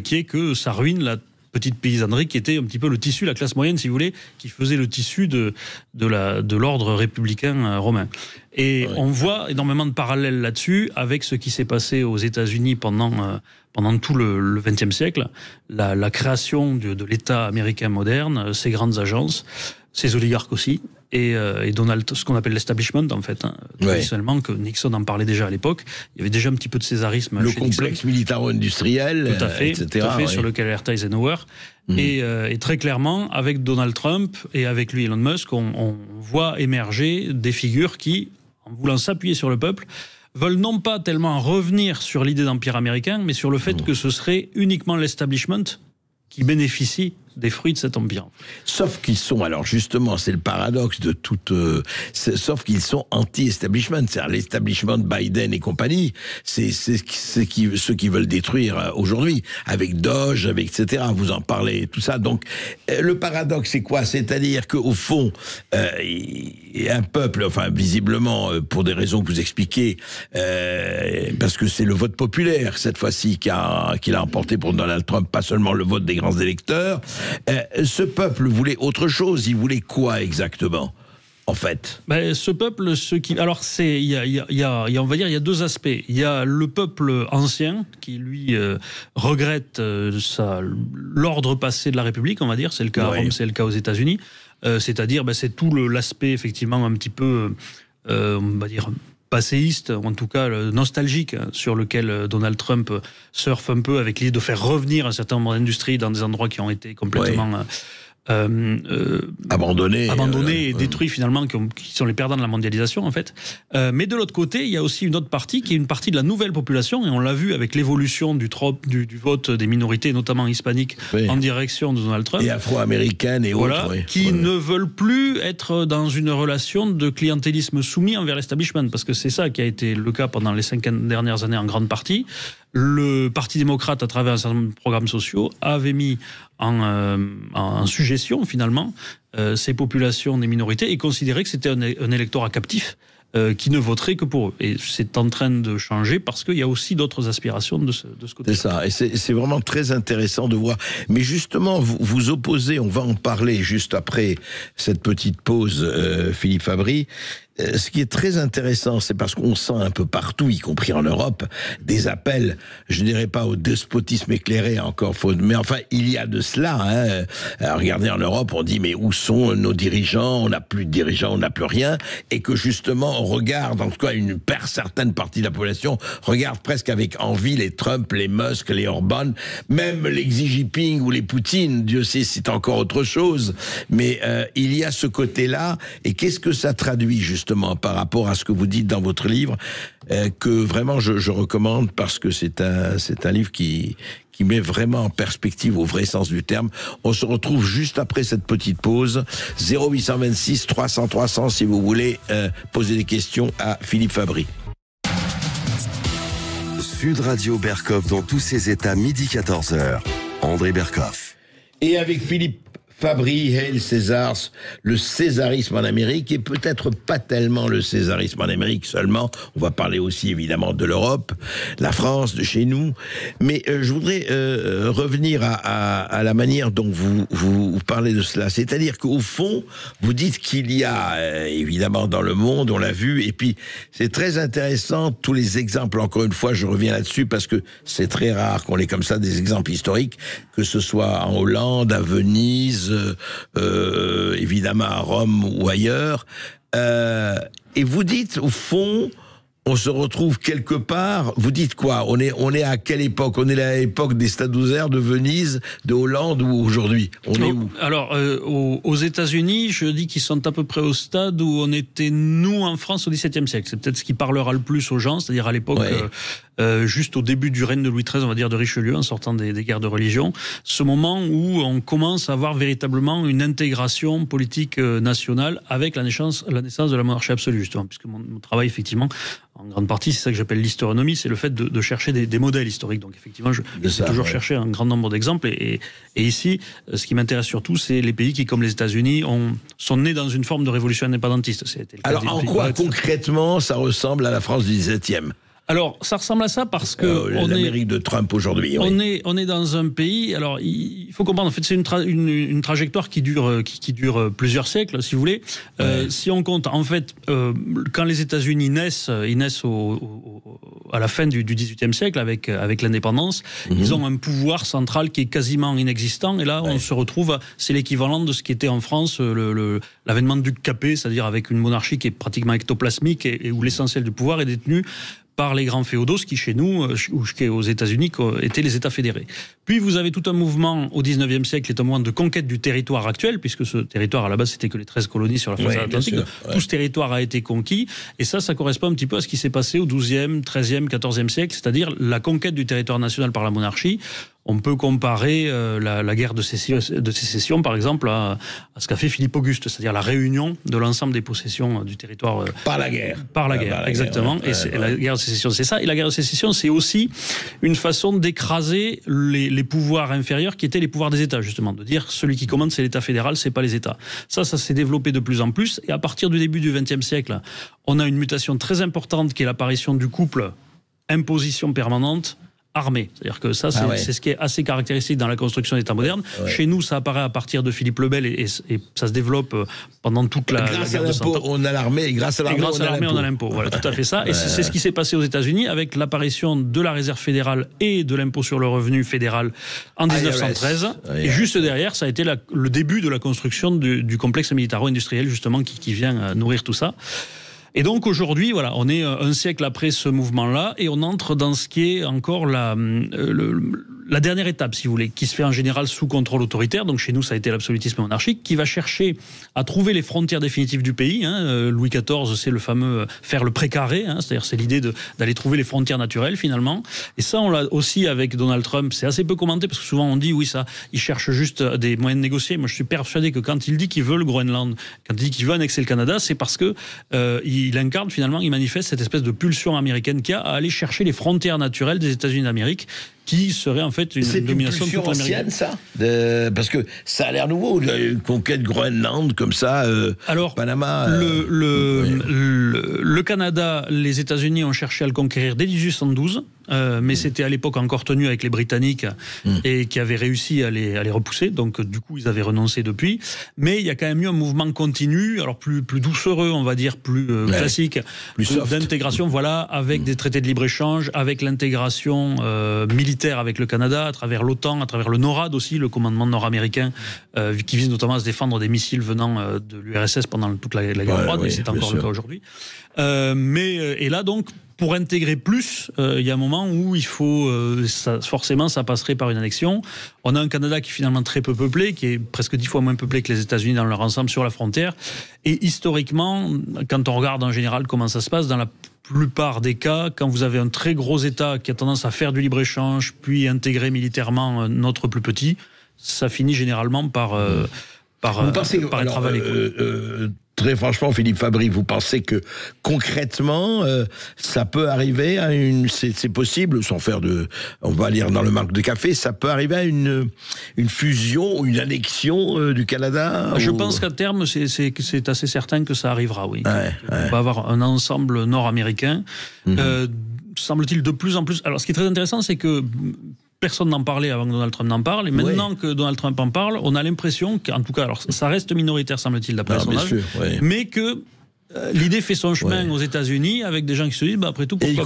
qui est que ça ruine la petite paysannerie qui était un petit peu le tissu, la classe moyenne, si vous voulez, qui faisait le tissu de l'ordre républicain romain. Et on voit énormément de parallèles là-dessus avec ce qui s'est passé aux États-Unis pendant tout le XXe siècle, la création de l'État américain moderne, ces grandes agences, ces oligarques aussi, et ce qu'on appelle l'establishment, en fait, traditionnellement, que Nixon en parlait déjà à l'époque. Il y avait déjà un petit peu de césarisme. Le complexe militaro-industriel, tout à fait, etc. Sur lequel alertait Eisenhower. Et très clairement, avec Donald Trump et avec lui Elon Musk, on voit émerger des figures qui, en voulant s'appuyer sur le peuple, veulent non pas tellement revenir sur l'idée d'empire américain, mais sur le fait que ce serait uniquement l'establishment qui bénéficie des fruits de cet empire. Sauf qu'ils sont, alors justement, c'est le paradoxe de toute... sauf qu'ils sont anti-establishment, c'est-à-dire l'establishment Biden et compagnie, c'est ceux qui veulent détruire aujourd'hui, avec Doge, etc. Vous en parlez, tout ça. Donc, le paradoxe, c'est quoi? C'est-à-dire qu'au fond, un peuple, enfin, visiblement, pour des raisons que vous expliquez, parce que c'est le vote populaire, cette fois-ci, qu'il a emporté pour Donald Trump, pas seulement le vote des grands électeurs. Ce peuple voulait autre chose. Il voulait quoi exactement, en fait? Ce peuple, alors il y a deux aspects. Il y a le peuple ancien qui lui regrette l'ordre passé de la République, on va dire. C'est le cas à Rome, c'est le cas aux États-Unis. C'est-à-dire, c'est tout l'aspect effectivement un petit peu, on va dire, passéiste, ou en tout cas nostalgique, sur lequel Donald Trump surfe un peu avec l'idée de faire revenir un certain nombre d'industries dans des endroits qui ont été complètement abandonnés et détruits finalement, qui sont les perdants de la mondialisation en fait. Mais de l'autre côté, il y a aussi une autre partie qui est une partie de la nouvelle population, et on l'a vu avec l'évolution du vote des minorités, notamment hispaniques, en direction de Donald Trump. Et afro-américaines et autres. Qui ne veulent plus être dans une relation de clientélisme soumis envers l'establishment, parce que c'est ça qui a été le cas pendant les 5 dernières années en grande partie. Le Parti démocrate, à travers un certain nombre de programmes sociaux, avait mis en suggestion, finalement, ces populations des minorités et considérait que c'était un électorat captif qui ne voterait que pour eux. Et c'est en train de changer parce qu'il y a aussi d'autres aspirations de ce côté-là. C'est ça, et c'est vraiment très intéressant de voir. Mais justement, vous opposez, on va en parler juste après cette petite pause, Philippe Fabry. Ce qui est très intéressant, c'est parce qu'on sent un peu partout, y compris en Europe, des appels, je ne dirais pas au despotisme éclairé, encore faut, mais enfin, il y a de cela. Alors, regardez, en Europe, on dit, mais où sont nos dirigeants? On n'a plus de dirigeants, on n'a plus rien. Et que justement, on regarde, en tout cas, une certaine partie de la population regarde presque avec envie les Trump, les Musk, les Orban, même les Xi Jinping ou les Poutine. Dieu sait, c'est encore autre chose. Mais il y a ce côté-là. Et qu'est-ce que ça traduit, justement, par rapport à ce que vous dites dans votre livre, que vraiment je recommande, parce que c'est un livre qui met vraiment en perspective au vrai sens du terme. On se retrouve juste après cette petite pause. 0826 300 300 si vous voulez poser des questions à Philippe Fabry. Sud Radio Berkov dans tous ses états, midi 14h. André Berkov. Et avec Philippe Fabry, Hail César, le césarisme en Amérique, et peut-être pas tellement le césarisme en Amérique seulement, on va parler aussi évidemment de l'Europe, la France, de chez nous, mais je voudrais revenir à la manière dont vous parlez de cela, c'est-à-dire qu'au fond, vous dites qu'il y a évidemment dans le monde, on l'a vu, et puis c'est très intéressant, tous les exemples, encore une fois, je reviens là-dessus, parce que c'est très rare qu'on ait comme ça des exemples historiques, que ce soit en Hollande, à Venise, évidemment à Rome ou ailleurs. Et vous dites, au fond, on se retrouve quelque part. Vous dites quoi ? On est à quelle époque ? On est à l'époque des Stadthuser, de Venise, de Hollande, ou aujourd'hui ? On est où ? Alors, aux États-Unis, je dis qu'ils sont à peu près au stade où on était, nous, en France, au XVIIe siècle. C'est peut-être ce qui parlera le plus aux gens, c'est-à-dire à l'époque, juste au début du règne de Louis XIII, on va dire, de Richelieu, en sortant des guerres de religion. Ce moment où on commence à avoir véritablement une intégration politique nationale avec la naissance de la monarchie absolue, justement, puisque mon travail, effectivement, en grande partie, c'est ça que j'appelle l'historionomie, c'est le fait de chercher des modèles historiques. Donc effectivement, j'ai toujours cherché un grand nombre d'exemples. Et ici, ce qui m'intéresse surtout, c'est les pays qui, comme les États-Unis, sont nés dans une forme de révolution indépendantiste. Alors en quoi concrètement ça ressemble à la France du XVIIe ? Alors, ça ressemble à ça parce que l'Amérique de Trump aujourd'hui. On est dans un pays. Alors, il faut comprendre. En fait, c'est une trajectoire qui dure plusieurs siècles, si vous voulez. Si on compte, en fait, quand les États-Unis naissent, ils naissent à la fin du XVIIIe siècle avec l'indépendance. Ils ont un pouvoir central qui est quasiment inexistant. Et là, on se retrouve. C'est l'équivalent de ce qui était en France l'avènement du Capet, c'est-à-dire avec une monarchie qui est pratiquement ectoplasmique et où l'essentiel du pouvoir est détenu par les grands féodaux, ce qui chez nous, ou ce qui est aux États-Unis, étaient les États fédérés. Puis vous avez tout un mouvement au XIXe siècle, qui est un mouvement de conquête du territoire actuel, puisque ce territoire à la base c'était que les 13 colonies sur la façade atlantique. Tout ce territoire a été conquis, et ça correspond un petit peu à ce qui s'est passé au XIIe, XIIIe, XIVe siècle, c'est-à-dire la conquête du territoire national par la monarchie. On peut comparer la guerre de sécession, par exemple, à ce qu'a fait Philippe Auguste, c'est-à-dire la réunion de l'ensemble des possessions du territoire. Par la guerre. Par la guerre, exactement. La guerre de sécession, c'est ça. Et la guerre de sécession, c'est aussi une façon d'écraser les pouvoirs inférieurs qui étaient les pouvoirs des États, justement. De dire, celui qui commande, c'est l'État fédéral, c'est pas les États. Ça s'est développé de plus en plus. Et à partir du début du XXe siècle, on a une mutation très importante qui est l'apparition du couple imposition permanente armée. C'est-à-dire que ça, c'est ce qui est assez caractéristique dans la construction d'État moderne. Chez nous, ça apparaît à partir de Philippe le Bel et ça se développe pendant toute la guerre de 100 ans. On a l'armée et grâce à l'armée, on a l'impôt. Voilà, tout à fait ça. Et c'est ce qui s'est passé aux États-Unis avec l'apparition de la réserve fédérale et de l'impôt sur le revenu fédéral en 1913. Et juste derrière, ça a été le début de la construction du complexe militaro-industriel, justement, qui vient nourrir tout ça. Et donc aujourd'hui, voilà, on est un siècle après ce mouvement-là et on entre dans ce qui est encore la dernière étape, si vous voulez, qui se fait en général sous contrôle autoritaire. Donc chez nous, ça a été l'absolutisme monarchique, qui va chercher à trouver les frontières définitives du pays. Louis XIV, c'est le fameux faire le précaré, c'est-à-dire c'est l'idée d'aller trouver les frontières naturelles finalement. Et ça, on l'a aussi avec Donald Trump. C'est assez peu commenté parce que souvent on dit oui, ça, il cherche juste des moyens de négocier. Moi, je suis persuadé que quand il dit qu'il veut le Groenland, quand il dit qu'il veut annexer le Canada, c'est parce que il incarne finalement, il manifeste cette espèce de pulsion américaine qu'il y a à aller chercher les frontières naturelles des États-Unis d'Amérique, qui serait en fait une domination de toute l'Amérique. C'est ancienne, ça parce que ça a l'air nouveau, une conquête Groenland comme ça, alors, Panama... Le Canada, les États-Unis ont cherché à le conquérir dès 1812, mais c'était à l'époque encore tenu avec les Britanniques et qui avaient réussi à les repousser, donc du coup ils avaient renoncé depuis. Mais il y a quand même eu un mouvement continu, alors plus doucereux, on va dire, plus classique, d'intégration, voilà, avec des traités de libre-échange, avec l'intégration militaire avec le Canada, à travers l'OTAN, à travers le NORAD aussi, le commandement nord-américain, qui vise notamment à se défendre des missiles venant de l'URSS pendant toute la guerre froide, et c'est encore le cas aujourd'hui. Et là donc, pour intégrer plus, il y a un moment où il faut, forcément, ça passerait par une annexion. On a un Canada qui est finalement très peu peuplé, qui est presque 10 fois moins peuplé que les États-Unis dans leur ensemble sur la frontière. Et historiquement, quand on regarde en général comment ça se passe, dans la plupart des cas, quand vous avez un très gros État qui a tendance à faire du libre-échange, puis intégrer militairement notre plus petit, ça finit généralement par être avalé. Très franchement, Philippe Fabry, vous pensez que concrètement, ça peut arriver à c'est possible, sans faire on va lire dans le marque de café, ça peut arriver à une fusion ou une annexion du Canada? Je pense qu'à terme, c'est assez certain que ça arrivera, oui. On va avoir un ensemble nord-américain. Semble-t-il de plus en plus. Alors, ce qui est très intéressant, c'est que personne n'en parlait avant que Donald Trump n'en parle. Et maintenant que Donald Trump en parle, on a l'impression qu'en tout cas, alors ça reste minoritaire, semble-t-il, d'après le sondage, mais que l'idée fait son chemin aux États-Unis avec des gens qui se disent, après tout, pourquoi pas.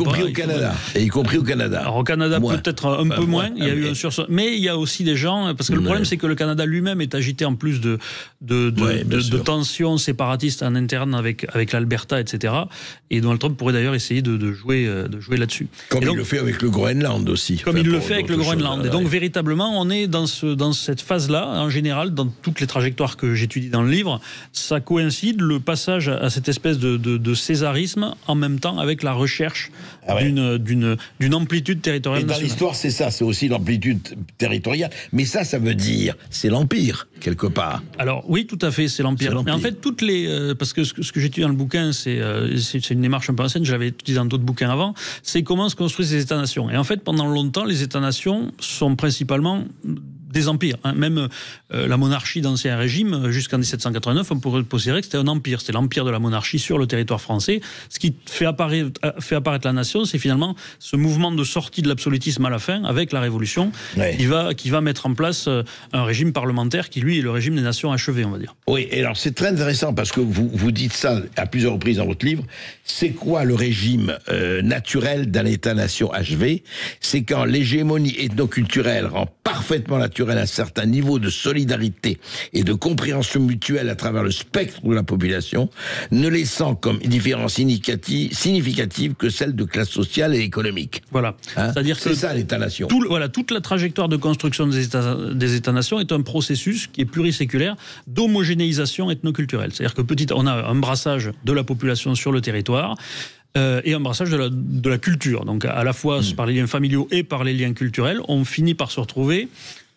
Et y compris au Canada. Alors au Canada, peut-être un peu moins. Il y a eu un sursaut. Mais il y a aussi des gens, parce que le problème, c'est que le Canada lui-même est agité en plus de tensions séparatistes en interne avec l'Alberta, etc. Et Donald Trump pourrait d'ailleurs essayer de jouer là-dessus. Comme il le fait avec le Groenland aussi. Comme il le fait avec le Groenland. Et donc, véritablement, on est dans cette phase-là, en général, dans toutes les trajectoires que j'étudie dans le livre, ça coïncide, le passage à cette espèce de césarisme, en même temps avec la recherche d'une amplitude territoriale nationale. Dans l'histoire, c'est ça, c'est aussi l'amplitude territoriale. Mais ça veut dire, c'est l'Empire, quelque part. Alors, oui, tout à fait, c'est l'Empire. Mais en fait, toutes les... parce que ce que j'étudie dans le bouquin, c'est une démarche un peu ancienne, j'avais étudié dans d'autres bouquins avant, c'est comment se construisent les États-nations. Et en fait, pendant longtemps, les États-nations sont principalement des empires. Même la monarchie d'Ancien Régime, jusqu'en 1789, on pourrait considérer que c'était un empire. C'était l'empire de la monarchie sur le territoire français. Ce qui fait apparaître la nation, c'est finalement ce mouvement de sortie de l'absolutisme à la fin, avec la Révolution, qui va mettre en place un régime parlementaire qui, lui, est le régime des nations achevées, on va dire. Oui, et alors c'est très intéressant, parce que vous dites ça à plusieurs reprises dans votre livre. C'est quoi le régime naturel d'un État-nation achevé? C'est quand l'hégémonie ethnoculturelle rend parfaitement naturel un certain niveau de solidarité et de compréhension mutuelle à travers le spectre de la population, ne laissant comme différence significative que celle de classe sociale et économique. Voilà. C'est-à-dire que c'est ça l'État-nation. Toute la trajectoire de construction des États-nations est un processus qui est pluriséculaire d'homogénéisation ethnoculturelle. C'est-à-dire que on a un brassage de la population sur le territoire, et un brassage de la culture. Donc à la fois par les liens familiaux et par les liens culturels, on finit par se retrouver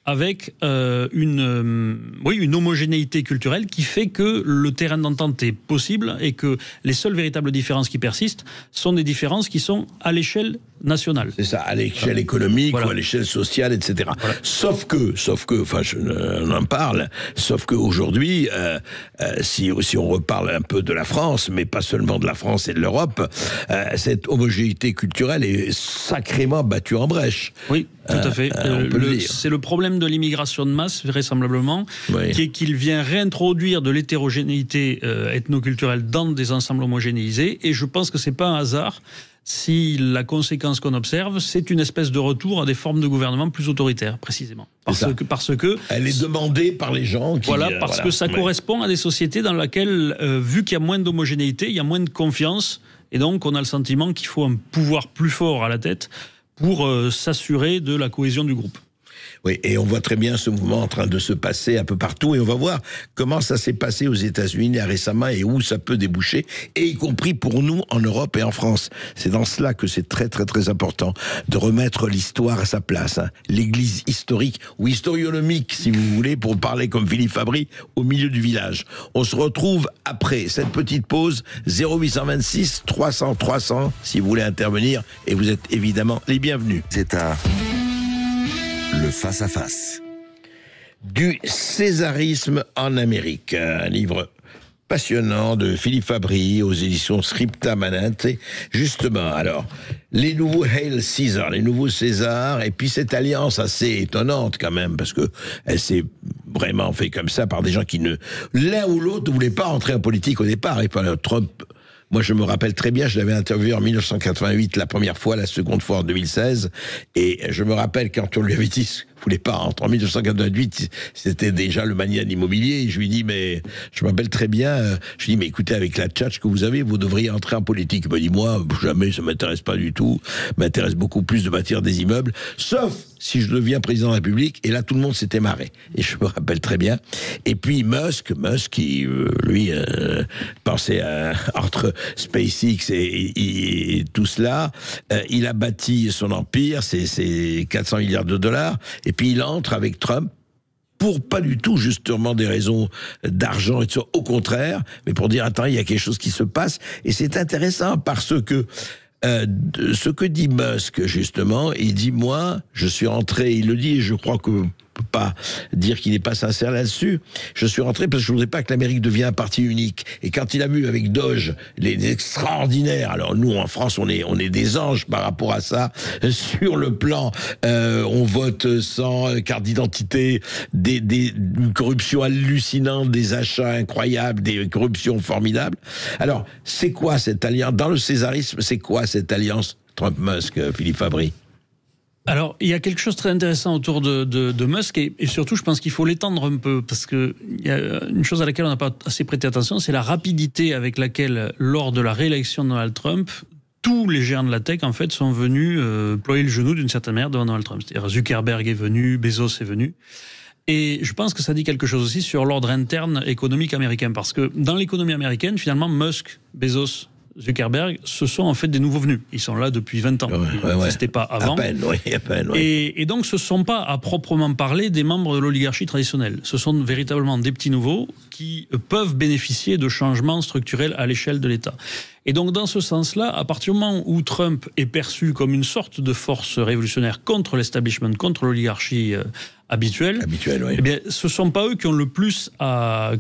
avec une homogénéité culturelle qui fait que le terrain d'entente est possible et que les seules véritables différences qui persistent sont des différences qui sont à l'échelle nationale. C'est ça, à l'échelle économique ou à l'échelle sociale, etc. Voilà. Sauf que, enfin, on en parle, sauf qu'aujourd'hui, si on reparle un peu de la France, mais pas seulement de la France et de l'Europe, cette homogénéité culturelle est sacrément battue en brèche. Oui, tout à fait. C'est le problème de l'immigration de masse, vraisemblablement, qui est qu'il vient réintroduire de l'hétérogénéité ethnoculturelle dans des ensembles homogénéisés, et je pense que c'est pas un hasard si la conséquence qu'on observe, c'est une espèce de retour à des formes de gouvernement plus autoritaires, précisément. Parce que elle est demandée par les gens qui... Parce que ça correspond à des sociétés dans lesquelles, vu qu'il y a moins d'homogénéité, il y a moins de confiance, et donc on a le sentiment qu'il faut un pouvoir plus fort à la tête pour s'assurer de la cohésion du groupe. Oui, et on voit très bien ce mouvement en train de se passer un peu partout, et on va voir comment ça s'est passé aux États-Unis récemment et où ça peut déboucher, et y compris pour nous en Europe et en France. C'est dans cela que c'est très très très important de remettre l'histoire à sa place. L'église historique ou historionomique, si vous voulez, pour parler comme Philippe Fabry, au milieu du village. On se retrouve après cette petite pause, 0826 300 300, si vous voulez intervenir, et vous êtes évidemment les bienvenus. C'est le face-à-face. Du césarisme en Amérique, un livre passionnant de Philippe Fabry aux éditions Scripta Manente. Justement, alors, les nouveaux Hail Caesar, les nouveaux Césars, et puis cette alliance assez étonnante quand même, parce que elle s'est vraiment fait comme ça par des gens qui l'un ou l'autre ne voulaient pas entrer en politique au départ, et par Trump. Moi, je me rappelle très bien, je l'avais interviewé en 1988 la première fois, la seconde fois en 2016, et je me rappelle quand on lui avait dit « Vous voulez pas rentrer ?» En 1988, c'était déjà le mania de l'immobilier, et je lui dis « Mais, je me rappelle très bien, je lui dis « Mais écoutez, avec la tchatch que vous avez, vous devriez entrer en politique. » Il m'a dit « Moi, jamais, ça m'intéresse pas du tout, m'intéresse beaucoup plus de bâtir des immeubles, sauf si je deviens président de la République. » Et là, tout le monde s'était marré. Et je me rappelle très bien. Et puis Musk qui, lui, pensait entre SpaceX et tout cela, il a bâti son empire, c'est 400 milliards de dollars, et puis il entre avec Trump pour pas du tout justement des raisons d'argent et tout ça, au contraire, mais pour dire attends, il y a quelque chose qui se passe, et c'est intéressant parce que ce que dit Musk justement, il dit moi, je suis rentré, il le dit, et je crois que peux pas dire qu'il n'est pas sincère là-dessus. Je suis rentré parce que je voudrais pas que l'Amérique devienne un parti unique. Et quand il a vu avec Doge les extraordinaires, alors nous en France on est des anges par rapport à ça, sur le plan on vote sans carte d'identité, une corruption hallucinante, des achats incroyables, des corruptions formidables. Alors c'est quoi cette alliance dans le césarisme? C'est quoi cette alliance Trump-Musk, Philippe Fabry? Alors, il y a quelque chose de très intéressant autour de Musk et surtout, je pense qu'il faut l'étendre un peu parce que il y a une chose à laquelle on n'a pas assez prêté attention, c'est la rapidité avec laquelle, lors de la réélection de Donald Trump, tous les géants de la tech, en fait, sont venus ployer le genou d'une certaine manière devant Donald Trump. C'est-à-dire Zuckerberg est venu, Bezos est venu. Et je pense que ça dit quelque chose aussi sur l'ordre interne économique américain parce que dans l'économie américaine, finalement, Musk, Bezos, Zuckerberg, ce sont en fait des nouveaux venus. Ils sont là depuis 20 ans. Ils n'existaient pas avant. À peine. Et donc, ce ne sont pas, à proprement parler, des membres de l'oligarchie traditionnelle. Ce sont véritablement des petits nouveaux qui peuvent bénéficier de changements structurels à l'échelle de l'État. Et donc, dans ce sens-là, à partir du moment où Trump est perçu comme une sorte de force révolutionnaire contre l'establishment, contre l'oligarchie habituelle, eh bien, ce ne sont pas eux qui ont le plus à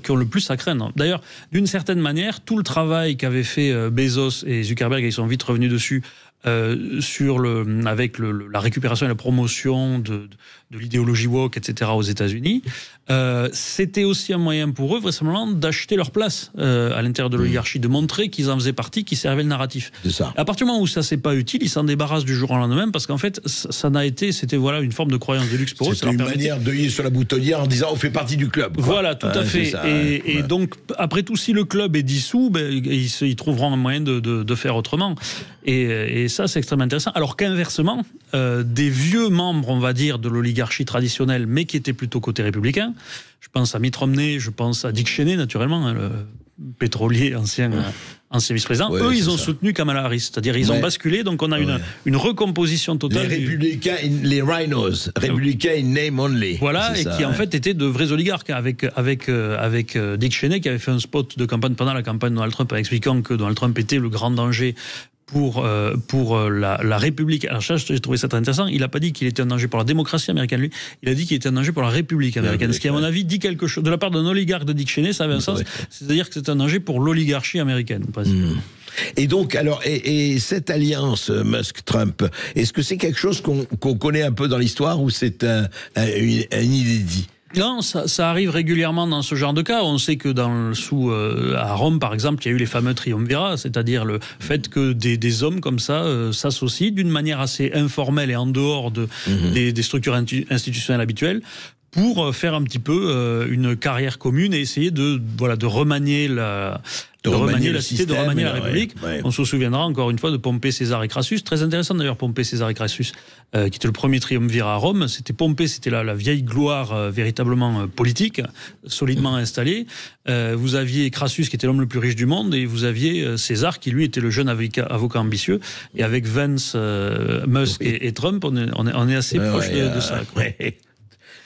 craindre. D'ailleurs, d'une certaine manière, tout le travail qu'avaient fait Bezos et Zuckerberg, et ils sont vite revenus dessus, avec la récupération et la promotion de l'idéologie woke, etc. aux États-Unis, c'était aussi un moyen pour eux, vraisemblablement, d'acheter leur place à l'intérieur de l'oligarchie, de montrer qu'ils en faisaient partie, qu'ils servaient le narratif. C'est ça. À partir du moment où ça c'est pas utile, ils s'en débarrassent du jour au lendemain parce qu'en fait, c'était une forme de croyance de luxe pour eux. C'était une manière d'œiller sur la boutonnière en disant on fait partie du club. Voilà, tout à fait. Ça, et donc, après tout, si le club est dissous, ils trouveront un moyen de faire autrement. Et ça, c'est extrêmement intéressant. Alors qu'inversement, des vieux membres, on va dire, de l'oligarchie traditionnelle, mais qui étaient plutôt côté républicain, je pense à Mitt Romney, je pense à Dick Cheney, naturellement, le pétrolier ancien vice-président, eux, ils ont soutenu Kamala Harris. C'est-à-dire, ils ont basculé, donc on a une recomposition totale. Les républicains, les rhinos, républicains in name only. Voilà, et qui en fait étaient de vrais oligarques, avec Dick Cheney, qui avait fait un spot de campagne pendant la campagne de Donald Trump, expliquant que Donald Trump était le grand danger pour la République. Alors ça, j'ai trouvé ça très intéressant. Il n'a pas dit qu'il était un danger pour la démocratie américaine, lui. Il a dit qu'il était un danger pour la République américaine. Ce qui, à mon avis, dit quelque chose. De la part d'un oligarque de Dick Cheney, ça avait un sens. C'est-à-dire que c'est un danger pour l'oligarchie américaine. Et donc, alors, et cette alliance Musk-Trump, est-ce que c'est quelque chose qu'on connaît un peu dans l'histoire ou c'est un inédit? Non, ça arrive régulièrement dans ce genre de cas. On sait que à Rome, par exemple, il y a eu les fameux triumvirats, c'est-à-dire le fait que des hommes comme ça s'associent d'une manière assez informelle et en dehors des structures institutionnelles habituelles pour faire un petit peu une carrière commune et essayer de remanier la cité, de remanier la République. On se souviendra encore une fois de Pompée, César et Crassus. Très intéressant d'ailleurs, Pompée, César et Crassus, qui était le premier triumvirat à Rome. Pompée, c'était la vieille gloire véritablement politique, solidement installée. Vous aviez Crassus, qui était l'homme le plus riche du monde, et vous aviez César, qui lui était le jeune avocat ambitieux. Et avec Vance, Musk et Trump, on est assez proche de ça.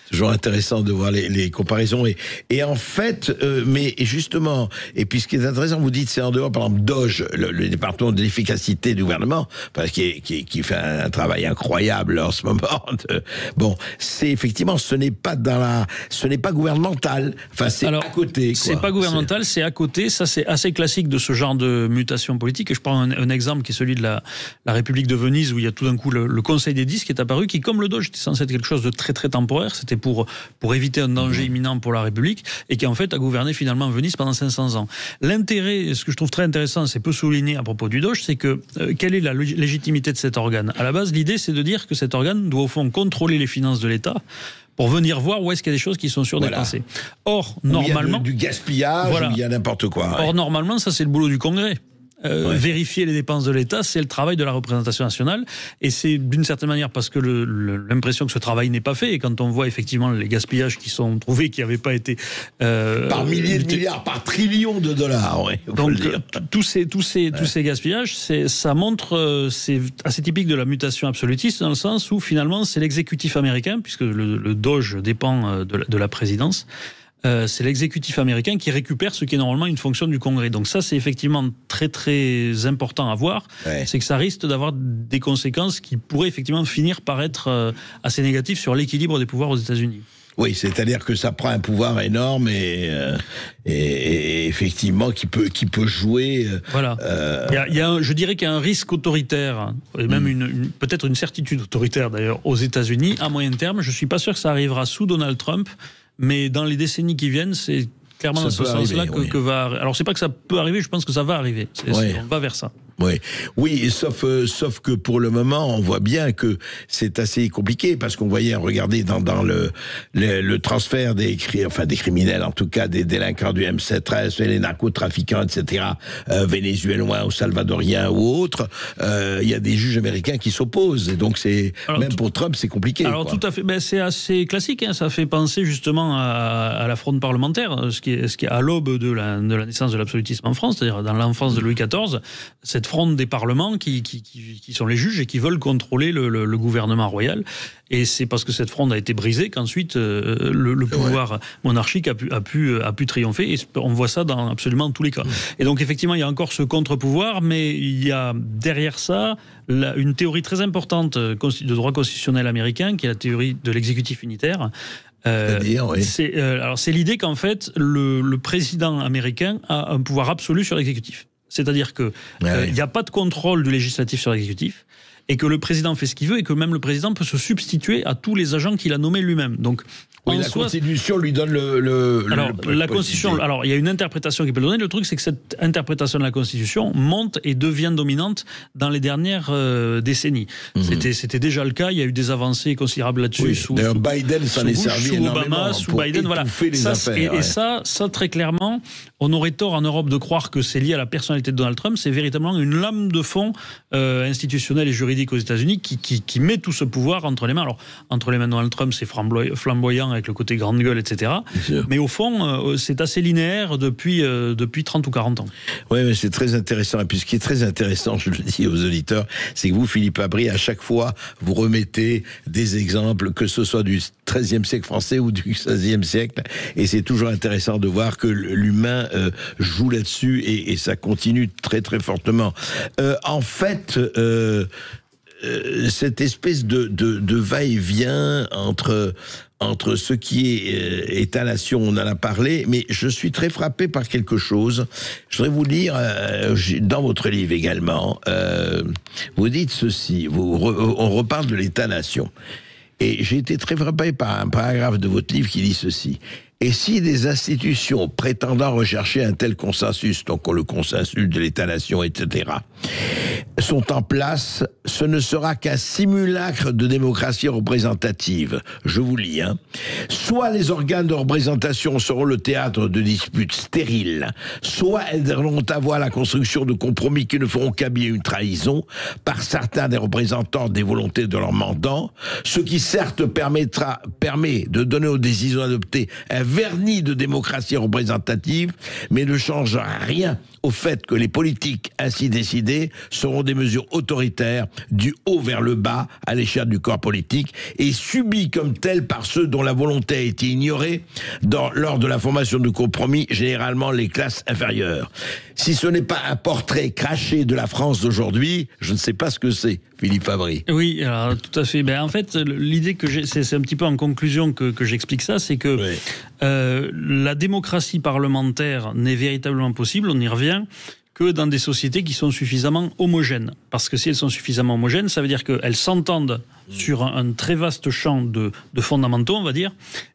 Toujours intéressant de voir les comparaisons. Et en fait, mais justement, et puis ce qui est intéressant, vous dites, c'est en dehors, par exemple, Doge, le département de l'efficacité du gouvernement, parce qui fait un travail incroyable en ce moment. Bon, c'est effectivement, ce n'est pas gouvernemental. Enfin, c'est à côté. C'est pas gouvernemental, c'est à côté. Ça, c'est assez classique de ce genre de mutation politique. Et je prends un exemple qui est celui de la République de Venise, où il y a tout d'un coup le Conseil des 10 qui est apparu, qui, comme le Doge, était censé être quelque chose de très très temporaire. C'était pour éviter un danger imminent pour la République, et qui en fait a gouverné finalement Venise pendant 500 ans. L'intérêt, ce que je trouve très intéressant, c'est peu souligné à propos du Doge, c'est que quelle est la légitimité de cet organe? À la base, l'idée, c'est de dire que cet organe doit au fond contrôler les finances de l'État pour venir voir où est-ce qu'il y a des choses qui sont surdépensées. Or, normalement... Il y a du gaspillage, il y a n'importe quoi. Or, normalement, ça c'est le boulot du Congrès. Vérifier les dépenses de l'État, c'est le travail de la représentation nationale, et c'est d'une certaine manière parce que l'impression que ce travail n'est pas fait, et quand on voit effectivement les gaspillages qui sont trouvés, qui n'avaient pas été par milliers de milliards, par trillions de dollars, donc tous ces gaspillages, ça montre, c'est assez typique de la mutation absolutiste, dans le sens où finalement c'est l'exécutif américain, puisque le Doge dépend de la présidence. C'est l'exécutif américain qui récupère ce qui est normalement une fonction du Congrès. Donc ça, c'est effectivement très très important à voir. C'est que ça risque d'avoir des conséquences qui pourraient effectivement finir par être assez négatives sur l'équilibre des pouvoirs aux États-Unis. Oui, c'est-à-dire que ça prend un pouvoir énorme et effectivement qui peut jouer. Voilà. Je dirais qu'il y a un risque autoritaire et même peut-être une certitude autoritaire d'ailleurs aux États-Unis à moyen terme. Je suis pas sûr que ça arrivera sous Donald Trump, mais dans les décennies qui viennent, c'est clairement dans ce sens-là que va. Alors c'est pas que ça peut arriver, je pense que ça va arriver. On va vers ça. Oui, sauf que pour le moment, on voit bien que c'est assez compliqué parce qu'on voyait, regardez, dans le transfert des criminels, en tout cas des délinquants du M713, les narcotrafiquants, etc., vénézuéliens ou salvadoriens ou autres, il y a des juges américains qui s'opposent. Et donc même pour Trump, c'est compliqué. Alors tout à fait, c'est assez classique. Ça fait penser justement à la fronde parlementaire, ce qui est à l'aube de la naissance de l'absolutisme en France, c'est-à-dire dans l'enfance de Louis XIV, cette fronde des parlements qui sont les juges et qui veulent contrôler le gouvernement royal. Et c'est parce que cette fronde a été brisée qu'ensuite le pouvoir monarchique a pu triompher. Et on voit ça dans absolument tous les cas. Et donc effectivement, il y a encore ce contre-pouvoir, mais il y a derrière ça une théorie très importante de droit constitutionnel américain, qui est la théorie de l'exécutif unitaire. C'est l'idée qu'en fait, le président américain a un pouvoir absolu sur l'exécutif. C'est-à-dire qu'il n'y a pas de contrôle du législatif sur l'exécutif et que le président fait ce qu'il veut et que même le président peut se substituer à tous les agents qu'il a nommés lui-même. Donc, la Constitution lui donne la Constitution. Alors, il y a une interprétation qui peut le donner. Le truc, c'est que cette interprétation de la Constitution monte et devient dominante dans les dernières décennies. C'était déjà le cas. Il y a eu des avancées considérables là-dessus. D'ailleurs, Biden s'en est servi énormément. Sous Obama, sous Biden, voilà. Et ça, très clairement, on aurait tort en Europe de croire que c'est lié à la personnalité de Donald Trump. C'est véritablement une lame de fond institutionnelle et juridique aux États-Unis qui met tout ce pouvoir entre les mains. Alors, entre les mains de Donald Trump, c'est flamboyant avec le côté grande gueule, etc. Mais au fond, c'est assez linéaire depuis 30 ou 40 ans. Oui, mais c'est très intéressant. Et puis ce qui est très intéressant, je le dis aux auditeurs, c'est que vous, Philippe Abri, à chaque fois, vous remettez des exemples, que ce soit du XIIIe siècle français ou du XVIe siècle. Et c'est toujours intéressant de voir que l'humain joue là-dessus et ça continue très très fortement. En fait, cette espèce de va-et-vient entre ce qui est État-nation, on en a parlé, mais je suis très frappé par quelque chose. Je voudrais vous lire, dans votre livre également, vous dites ceci, on reparle de l'État-nation. Et j'ai été très frappé par un paragraphe de votre livre qui dit ceci. Et si des institutions prétendant rechercher un tel consensus, donc le consensus de l'État-nation, etc., sont en place, ce ne sera qu'un simulacre de démocratie représentative. Je vous lis, Soit les organes de représentation seront le théâtre de disputes stériles, soit elles auront à voir la construction de compromis qui ne feront qu'habiller une trahison par certains des représentants des volontés de leurs mandants, ce qui certes permet de donner aux décisions adoptées un vernis de démocratie représentative, mais ne change rien au fait que les politiques ainsi décidées seront des mesures autoritaires du haut vers le bas à l'échelle du corps politique et subies comme telles par ceux dont la volonté a été ignorée lors de la formation de compromis, généralement les classes inférieures. Si ce n'est pas un portrait craché de la France d'aujourd'hui, je ne sais pas ce que c'est, Philippe Abri. Oui, alors, tout à fait. En fait, l'idée que j'ai, c'est un petit peu en conclusion que j'explique ça, c'est que la démocratie parlementaire n'est véritablement possible, on y revient, que dans des sociétés qui sont suffisamment homogènes. Parce que si elles sont suffisamment homogènes, ça veut dire qu'elles s'entendent sur un très vaste champ de fondamentaux, on va dire,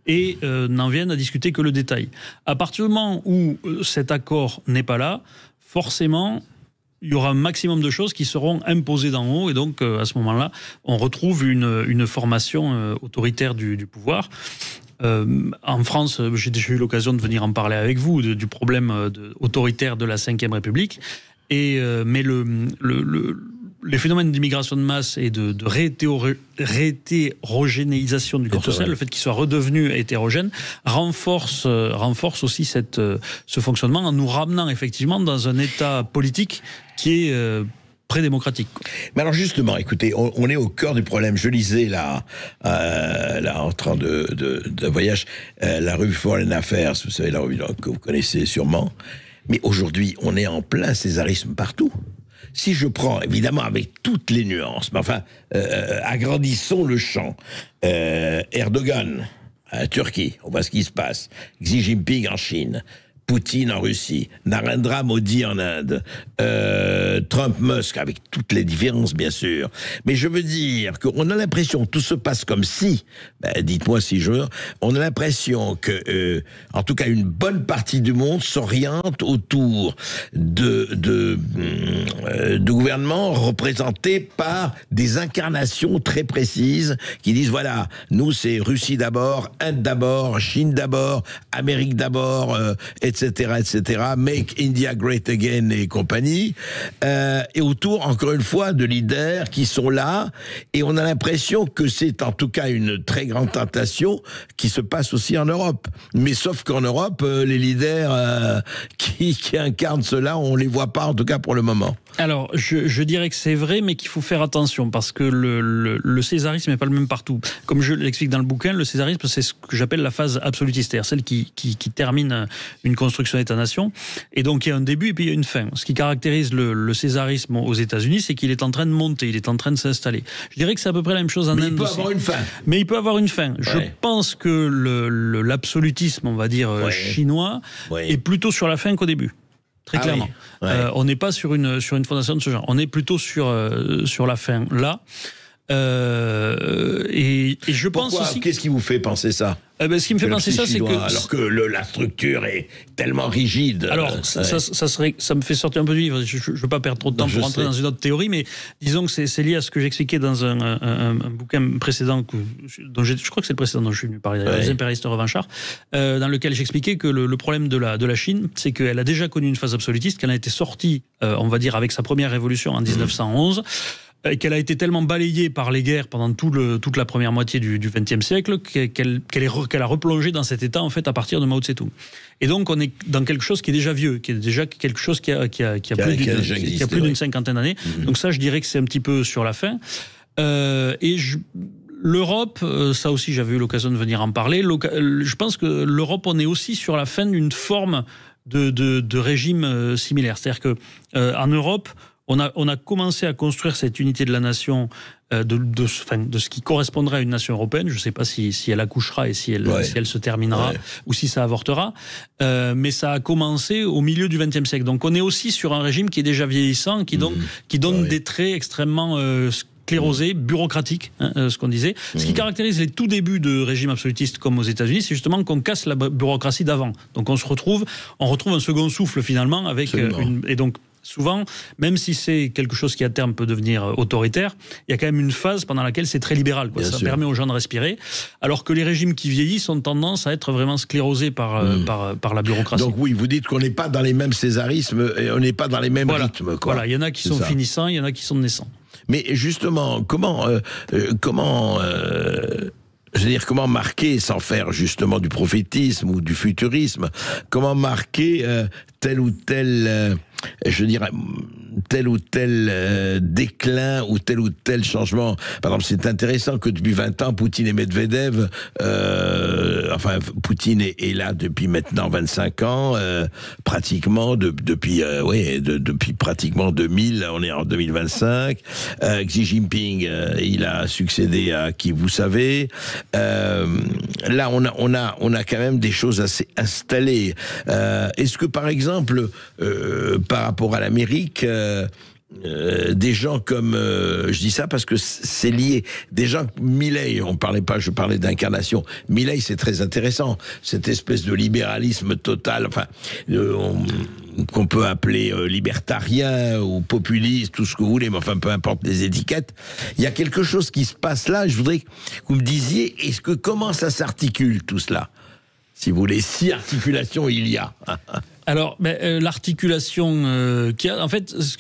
et n'en viennent à discuter que le détail. À partir du moment où cet accord n'est pas là, forcément, il y aura un maximum de choses qui seront imposées d'en haut, et donc à ce moment-là, on retrouve une formation autoritaire du pouvoir. En France, j'ai déjà eu l'occasion de venir en parler avec vous du problème autoritaire de la Ve République. Mais les phénomènes d'immigration de masse et de réhétérogénéisation du corps social, le fait qu'il soit redevenu hétérogène, renforce aussi ce fonctionnement en nous ramenant effectivement dans un état politique qui est pré-démocratique. Mais alors justement, écoutez, on est au cœur du problème. Je lisais là en train de voyage, la revue Foreign Affairs, vous savez, la revue que vous connaissez sûrement. Mais aujourd'hui, on est en plein césarisme partout. Si je prends, évidemment, avec toutes les nuances, mais enfin, agrandissons le champ. Erdogan, Turquie, on voit ce qui se passe. Xi Jinping en Chine. Poutine en Russie, Narendra Modi en Inde, Trump-Musk, avec toutes les différences, bien sûr. Mais je veux dire qu'on a l'impression que tout se passe comme si, dites-moi si on a l'impression que, en tout cas, une bonne partie du monde s'oriente autour de gouvernements représentés par des incarnations très précises qui disent, voilà, nous c'est Russie d'abord, Inde d'abord, Chine d'abord, Amérique d'abord, etc., Make India Great Again et compagnie, et autour, encore une fois, de leaders qui sont là, et on a l'impression que c'est en tout cas une très grande tentation qui se passe aussi en Europe. Mais sauf qu'en Europe, les leaders qui incarnent cela, on les voit pas, en tout cas pour le moment. Alors, je dirais que c'est vrai, mais qu'il faut faire attention, parce que le césarisme n'est pas le même partout. Comme je l'explique dans le bouquin, le césarisme, c'est ce que j'appelle la phase absolutiste, c'est-à-dire celle qui termine une construction d'État-nation. Et donc, il y a un début et puis il y a une fin. Ce qui caractérise le césarisme aux États-Unis, c'est qu'il est en train de monter, il est en train de s'installer. Je dirais que c'est à peu près la même chose en Inde. Mais il peut avoir une fin. Mais il peut avoir une fin. Ouais. Je pense que l'absolutisme, on va dire, chinois, est plutôt sur la fin qu'au début. Très clairement. Oui. On n'est pas sur une fondation de ce genre. On est plutôt sur la fin là. Et je pense aussi. Qu'est-ce qui vous fait penser ça? Ce qui me fait penser ça, c'est que alors que la structure est tellement rigide. Alors ça me fait sortir un peu du livre. Je veux pas perdre trop de temps pour rentrer dans une autre théorie, mais disons que c'est lié à ce que j'expliquais dans un bouquin précédent dont je crois que c'est le précédent dont je suis venu parler, les impérialistes revanchards, dans lequel j'expliquais que le problème de la Chine, c'est qu'elle a déjà connu une phase absolutiste, qu'elle a été sortie, on va dire, avec sa première révolution en 1911. Et qu'elle a été tellement balayée par les guerres pendant toute la première moitié du XXe siècle qu'elle a replongé dans cet état en fait à partir de Mao Tse-tung. Et donc on est dans quelque chose qui est déjà vieux, qui est déjà quelque chose qui a plus d'une cinquantaine d'années. Donc ça, je dirais que c'est un petit peu sur la fin. L'Europe, ça aussi j'avais eu l'occasion de venir en parler. Je pense que l'Europe, on est aussi sur la fin d'une forme de régime similaire. C'est-à-dire que en Europe, on a commencé à construire cette unité de la nation de ce qui correspondrait à une nation européenne. Je ne sais pas si elle accouchera et si elle se terminera ou si ça avortera. Mais ça a commencé au milieu du XXe siècle. Donc on est aussi sur un régime qui est déjà vieillissant, qui donne des traits extrêmement sclérosés, bureaucratiques, ce qu'on disait. Ce qui caractérise les tout débuts de régimes absolutistes comme aux États-Unis, c'est justement qu'on casse la bureaucratie d'avant. Donc on retrouve un second souffle finalement avec et donc souvent, même si c'est quelque chose qui à terme peut devenir autoritaire, il y a quand même une phase pendant laquelle c'est très libéral. Ça permet aux gens de respirer, alors que les régimes qui vieillissent ont tendance à être vraiment sclérosés par la bureaucratie. Donc oui, vous dites qu'on n'est pas dans les mêmes césarismes et on n'est pas dans les mêmes rythmes. Voilà, il y en a qui sont finissants, il y en a qui sont naissants. Mais justement, comment marquer, sans faire justement du prophétisme ou du futurisme, comment marquer tel ou tel déclin ou tel changement. Par exemple, c'est intéressant que depuis 20 ans, Poutine et Medvedev, Poutine est là depuis maintenant 25 ans, pratiquement, depuis pratiquement 2000, on est en 2025. Xi Jinping, il a succédé à qui vous savez. Là, on a quand même des choses assez installées. Est-ce que, par exemple, par rapport à l'Amérique, des gens comme, je dis ça parce que c'est lié, des gens Milley, je parlais d'incarnation. Milley, c'est très intéressant, cette espèce de libéralisme total, qu'on peut appeler libertarien ou populiste, tout ce que vous voulez, mais peu importe les étiquettes. Il y a quelque chose qui se passe là. Je voudrais que vous me disiez, comment ça s'articule tout cela, si vous voulez, si articulation il y a. Alors, l'articulation qu'il y a, en fait, ce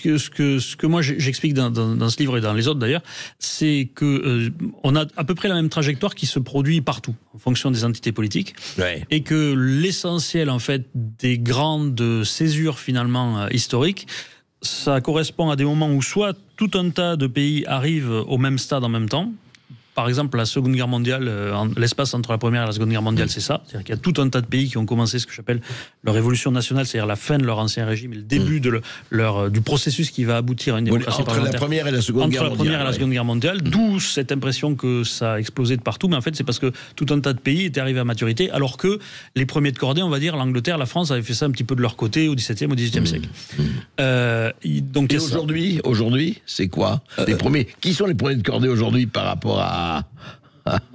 que moi j'explique dans ce livre et dans les autres d'ailleurs, c'est que on a à peu près la même trajectoire qui se produit partout, en fonction des entités politiques, et que l'essentiel en fait des grandes césures finalement historiques, ça correspond à des moments où soit tout un tas de pays arrivent au même stade en même temps, par exemple, la Seconde Guerre mondiale, l'espace entre la Première et la Seconde Guerre mondiale, c'est ça. C'est-à-dire qu'il y a tout un tas de pays qui ont commencé ce que j'appelle leur révolution nationale, c'est-à-dire la fin de leur ancien régime et le début du processus qui va aboutir à une démocratie parlementaire. Entre la Première et la Seconde Guerre mondiale. Entre la Première et la Seconde Guerre mondiale, d'où cette impression que ça a explosé de partout, mais en fait, c'est parce que tout un tas de pays étaient arrivés à maturité, alors que les premiers de cordée, on va dire, l'Angleterre, la France avaient fait ça un petit peu de leur côté au XVIIe, au XVIIIe siècle. Donc, et aujourd'hui, c'est quoi les premiers? Qui sont les premiers de cordée aujourd'hui par rapport à...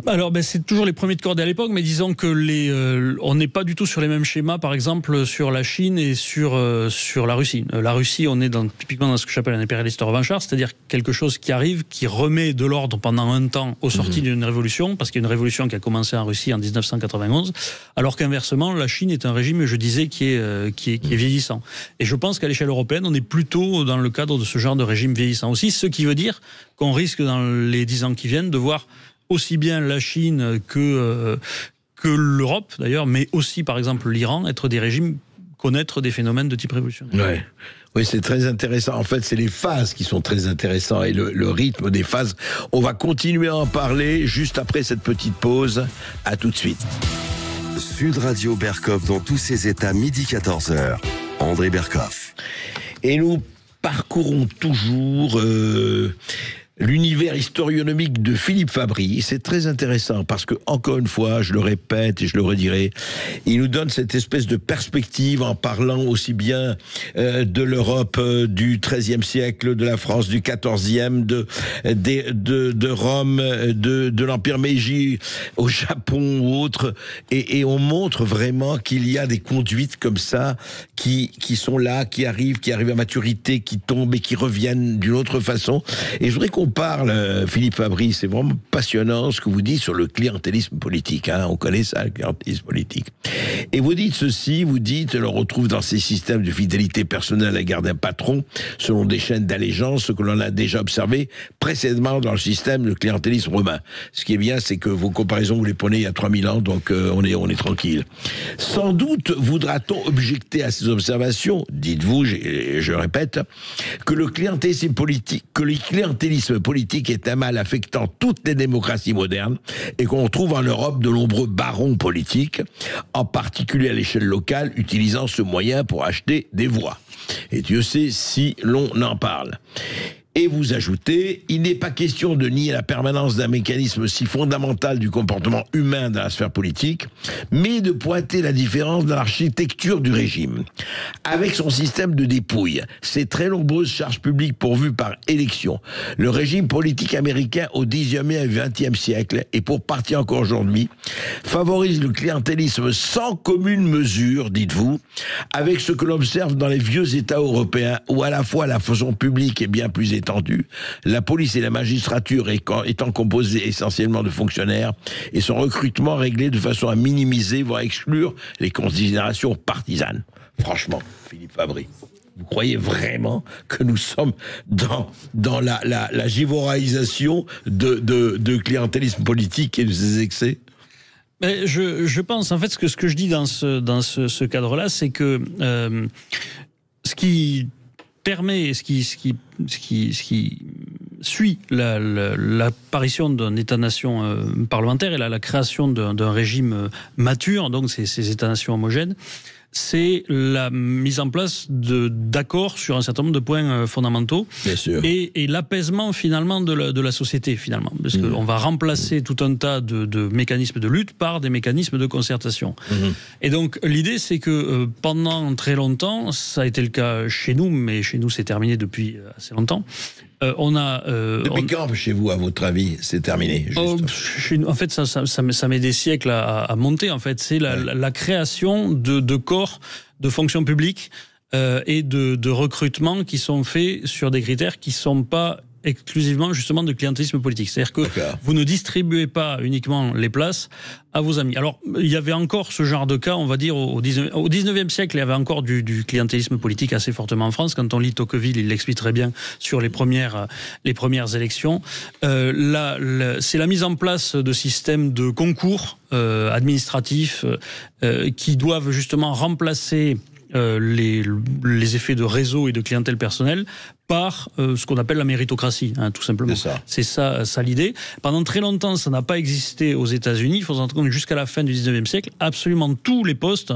Alors, c'est toujours les premiers de cordée à l'époque, mais disons que on n'est pas du tout sur les mêmes schémas, par exemple, sur la Chine et sur la Russie. La Russie, on est typiquement dans ce que j'appelle un impérialiste revanchard, c'est-à-dire quelque chose qui arrive, qui remet de l'ordre pendant un temps aux sorties d'une révolution, parce qu'il y a une révolution qui a commencé en Russie en 1991, alors qu'inversement, la Chine est un régime, je disais, qui est vieillissant. Et je pense qu'à l'échelle européenne, on est plutôt dans le cadre de ce genre de régime vieillissant aussi, ce qui veut dire qu'on risque, dans les 10 ans qui viennent, de voir aussi bien la Chine que l'Europe d'ailleurs, mais aussi par exemple l'Iran, être des régimes, connaître des phénomènes de type révolutionnaire. Ouais. Oui, c'est très intéressant. En fait, c'est les phases qui sont très intéressantes et le rythme des phases. On va continuer à en parler juste après cette petite pause. À tout de suite. Sud Radio Berkov dans tous ses états, midi 14h. André Berkov. Et nous parcourons toujours... l'univers historionomique de Philippe Fabry. C'est très intéressant parce que, encore une fois, je le répète et je le redirai, il nous donne cette espèce de perspective en parlant aussi bien de l'Europe du XIIIe siècle, de la France du XIVe, de Rome, de l'Empire Meiji au Japon ou autre. Et on montre vraiment qu'il y a des conduites comme ça qui sont là, qui arrivent à maturité, qui tombent et qui reviennent d'une autre façon. Et je voudrais qu'on parle, Philippe Fabry, c'est vraiment passionnant ce que vous dites sur le clientélisme politique. On connaît ça, le clientélisme politique. Et vous dites ceci, on le retrouve dans ces systèmes de fidélité personnelle à l'égard d'un patron, selon des chaînes d'allégeance, ce que l'on a déjà observé précédemment dans le système de clientélisme romain. Ce qui est bien, c'est que vos comparaisons, vous les prenez il y a 3000 ans, donc on est tranquille. Sans doute voudra-t-on objecter à ces observations, dites-vous, je répète, que le clientélisme politique est un mal affectant toutes les démocraties modernes et qu'on trouve en Europe de nombreux barons politiques, en particulier à l'échelle locale, utilisant ce moyen pour acheter des voix. Et Dieu sait si l'on en parle. Et vous ajoutez, il n'est pas question de nier la permanence d'un mécanisme si fondamental du comportement humain dans la sphère politique, mais de pointer la différence dans l'architecture du régime. Avec son système de dépouille, ses très nombreuses charges publiques pourvues par élection, le régime politique américain au XIe et XXe siècle, et pour partie encore aujourd'hui, favorise le clientélisme sans commune mesure, dites-vous, avec ce que l'on observe dans les vieux États européens, où à la fois la fonction publique est bien plus étendue, la police et la magistrature étant composées essentiellement de fonctionnaires, et son recrutement réglé de façon à minimiser, voire exclure les considérations partisanes. Franchement, Philippe Fabry, vous croyez vraiment que nous sommes dans la givoraïsation de clientélisme politique et de ses excès? Mais je pense, en fait, ce que je dis dans ce cadre-là, c'est que ce qui permet, ce qui suit l'apparition d'un État-nation parlementaire et la création d'un régime mature, donc ces États-nations homogènes, c'est la mise en place d'accords sur un certain nombre de points fondamentaux. Bien sûr. Et l'apaisement finalement de la société finalement, parce qu'on va remplacer tout un tas de mécanismes de lutte par des mécanismes de concertation. Et donc l'idée c'est que pendant très longtemps, ça a été le cas chez nous, mais chez nous c'est terminé depuis assez longtemps. Depuis quand, chez vous, à votre avis, c'est terminé en fait, ça met des siècles à monter. En fait, c'est la création de corps de fonction publique et de recrutement qui sont faits sur des critères qui ne sont pas exclusivement justement de clientélisme politique. C'est-à-dire que vous ne distribuez pas uniquement les places à vos amis. Alors, il y avait encore ce genre de cas, on va dire, au 19e siècle, il y avait encore du clientélisme politique assez fortement en France. Quand on lit Tocqueville, il l'explique très bien sur les premières élections. C'est la mise en place de systèmes de concours administratifs qui doivent justement remplacer les effets de réseau et de clientèle personnelle par ce qu'on appelle la méritocratie, hein, tout simplement. C'est ça l'idée. Pendant très longtemps, ça n'a pas existé aux États-Unis. Il faut se rendre compte que jusqu'à la fin du 19e siècle, absolument tous les postes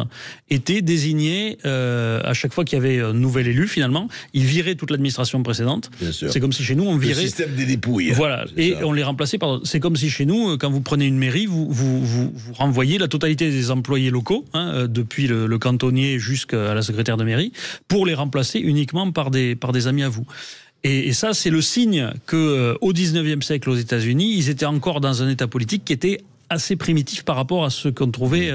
étaient désignés à chaque fois qu'il y avait un nouvel élu, finalement. Ils viraient toute l'administration précédente. C'est comme si chez nous, on virait... Le système des dépouilles. Voilà. Et on les remplaçait par... C'est comme si chez nous, quand vous prenez une mairie, vous renvoyez la totalité des employés locaux, hein, depuis le cantonnier jusqu'à la secrétaire de mairie, pour les remplacer uniquement par des amis à vous. Et ça, c'est le signe qu'au 19e siècle, aux États-Unis, ils étaient encore dans un état politique qui était assez primitif par rapport à ce qu'on trouvait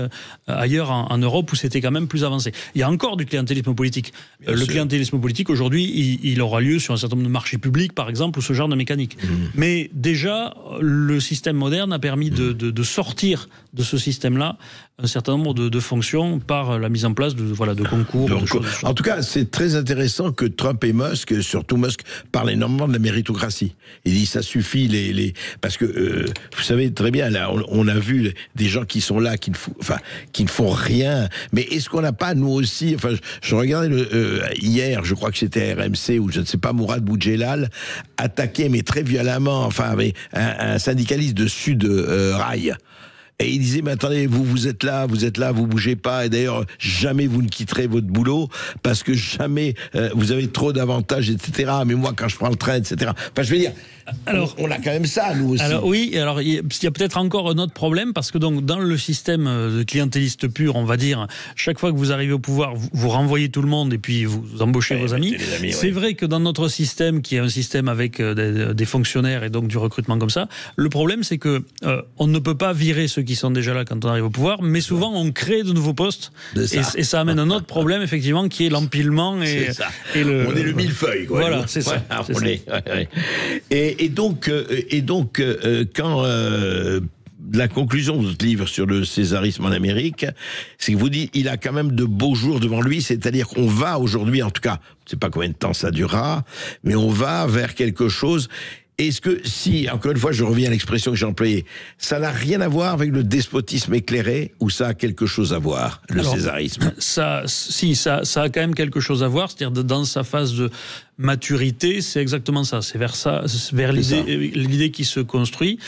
ailleurs en Europe, où c'était quand même plus avancé. Il y a encore du clientélisme politique. Le clientélisme politique, aujourd'hui, il aura lieu sur un certain nombre de marchés publics, par exemple, ou ce genre de mécanique. Mais déjà, le système moderne a permis de sortir de ce système-là un certain nombre de fonctions par la mise en place de concours. En tout cas, c'est très intéressant que Trump et Musk, surtout Musk, parlent énormément de la méritocratie. Il dit ça suffit, parce que vous savez très bien, là, on a vu des gens qui sont là, qui ne font rien. Mais est-ce qu'on n'a pas, nous aussi, je regardais hier, je crois que c'était RMC, ou je ne sais pas, Mourad Boudjelal, attaqué, mais très violemment, un syndicaliste de Sud Rail. Et il disait, mais attendez, vous êtes là, vous bougez pas, et d'ailleurs, jamais vous ne quitterez votre boulot, parce que jamais vous avez trop d'avantages, etc. Mais moi, quand je prends le train, etc. Enfin, je veux dire, alors, on a quand même ça, nous aussi. Alors oui, alors il y a peut-être encore un autre problème, parce que donc dans le système de clientéliste pur, on va dire, chaque fois que vous arrivez au pouvoir, vous renvoyez tout le monde et puis vous embauchez vos amis. C'est vrai que dans notre système, qui est un système avec des fonctionnaires et donc du recrutement comme ça, le problème c'est que on ne peut pas virer ceux qui sont déjà là quand on arrive au pouvoir, mais souvent on crée de nouveaux postes et ça amène un autre problème effectivement qui est l'empilement on est le millefeuille, quoi. Voilà, c'est ça. Et donc, quand la conclusion de votre livre sur le césarisme en Amérique, c'est que vous dites il a quand même de beaux jours devant lui, c'est-à-dire qu'on va aujourd'hui, en tout cas, je ne sais pas combien de temps ça durera, mais on va vers quelque chose. Est-ce que, si, encore une fois, je reviens à l'expression que j'ai employée, ça n'a rien à voir avec le despotisme éclairé, ou ça a quelque chose à voir, césarisme? Ça a quand même quelque chose à voir, c'est-à-dire dans sa phase de maturité, c'est exactement ça, c'est vers l'idée qui se construit.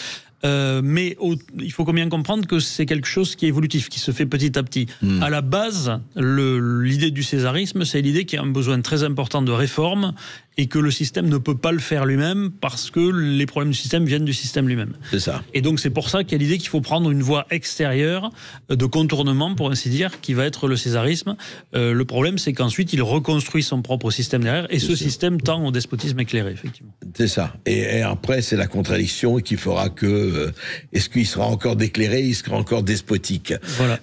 Mais il faut bien comprendre que c'est quelque chose qui est évolutif, qui se fait petit à petit. À la base, l'idée du césarisme, c'est l'idée qu'il y a un besoin très important de réforme et que le système ne peut pas le faire lui-même parce que les problèmes du système viennent du système lui-même. C'est ça. Et donc c'est pour ça qu'il y a l'idée qu'il faut prendre une voie extérieure de contournement, pour ainsi dire, qui va être le césarisme. Le problème, c'est qu'ensuite il reconstruit son propre système derrière et ce système tend au despotisme éclairé, effectivement. C'est ça. Et après, c'est la contradiction qui fera que est-ce qu'il sera encore déclairé, il sera encore despotique. Voilà.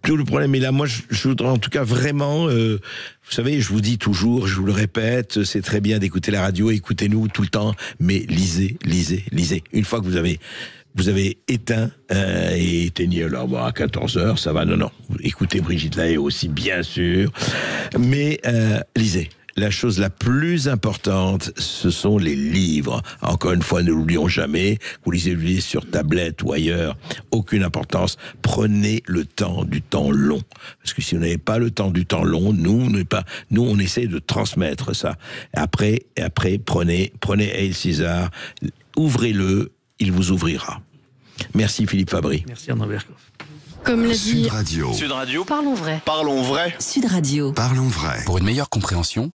Tout le problème est là. Moi, je voudrais en tout cas vraiment... vous savez, je vous dis toujours, je vous le répète, c'est très bien d'écouter la radio, écoutez-nous tout le temps, mais lisez. Une fois que vous avez éteint et éteignez alors à 14h, ça va, non. Écoutez Brigitte Lahaie aussi, bien sûr, mais lisez. La chose la plus importante, ce sont les livres. Encore une fois, ne l'oublions jamais. Vous lisez sur tablette ou ailleurs, aucune importance. Prenez le temps du temps long. Parce que si vous n'avez pas le temps du temps long, nous, on essaie de transmettre ça. Après, prenez Haïl César, ouvrez-le, il vous ouvrira. Merci Philippe Fabry. Merci André Berkoff. Comme l'a dit Sud Radio. Sud Radio. Parlons vrai. Parlons vrai. Sud Radio. Parlons vrai. Pour une meilleure compréhension,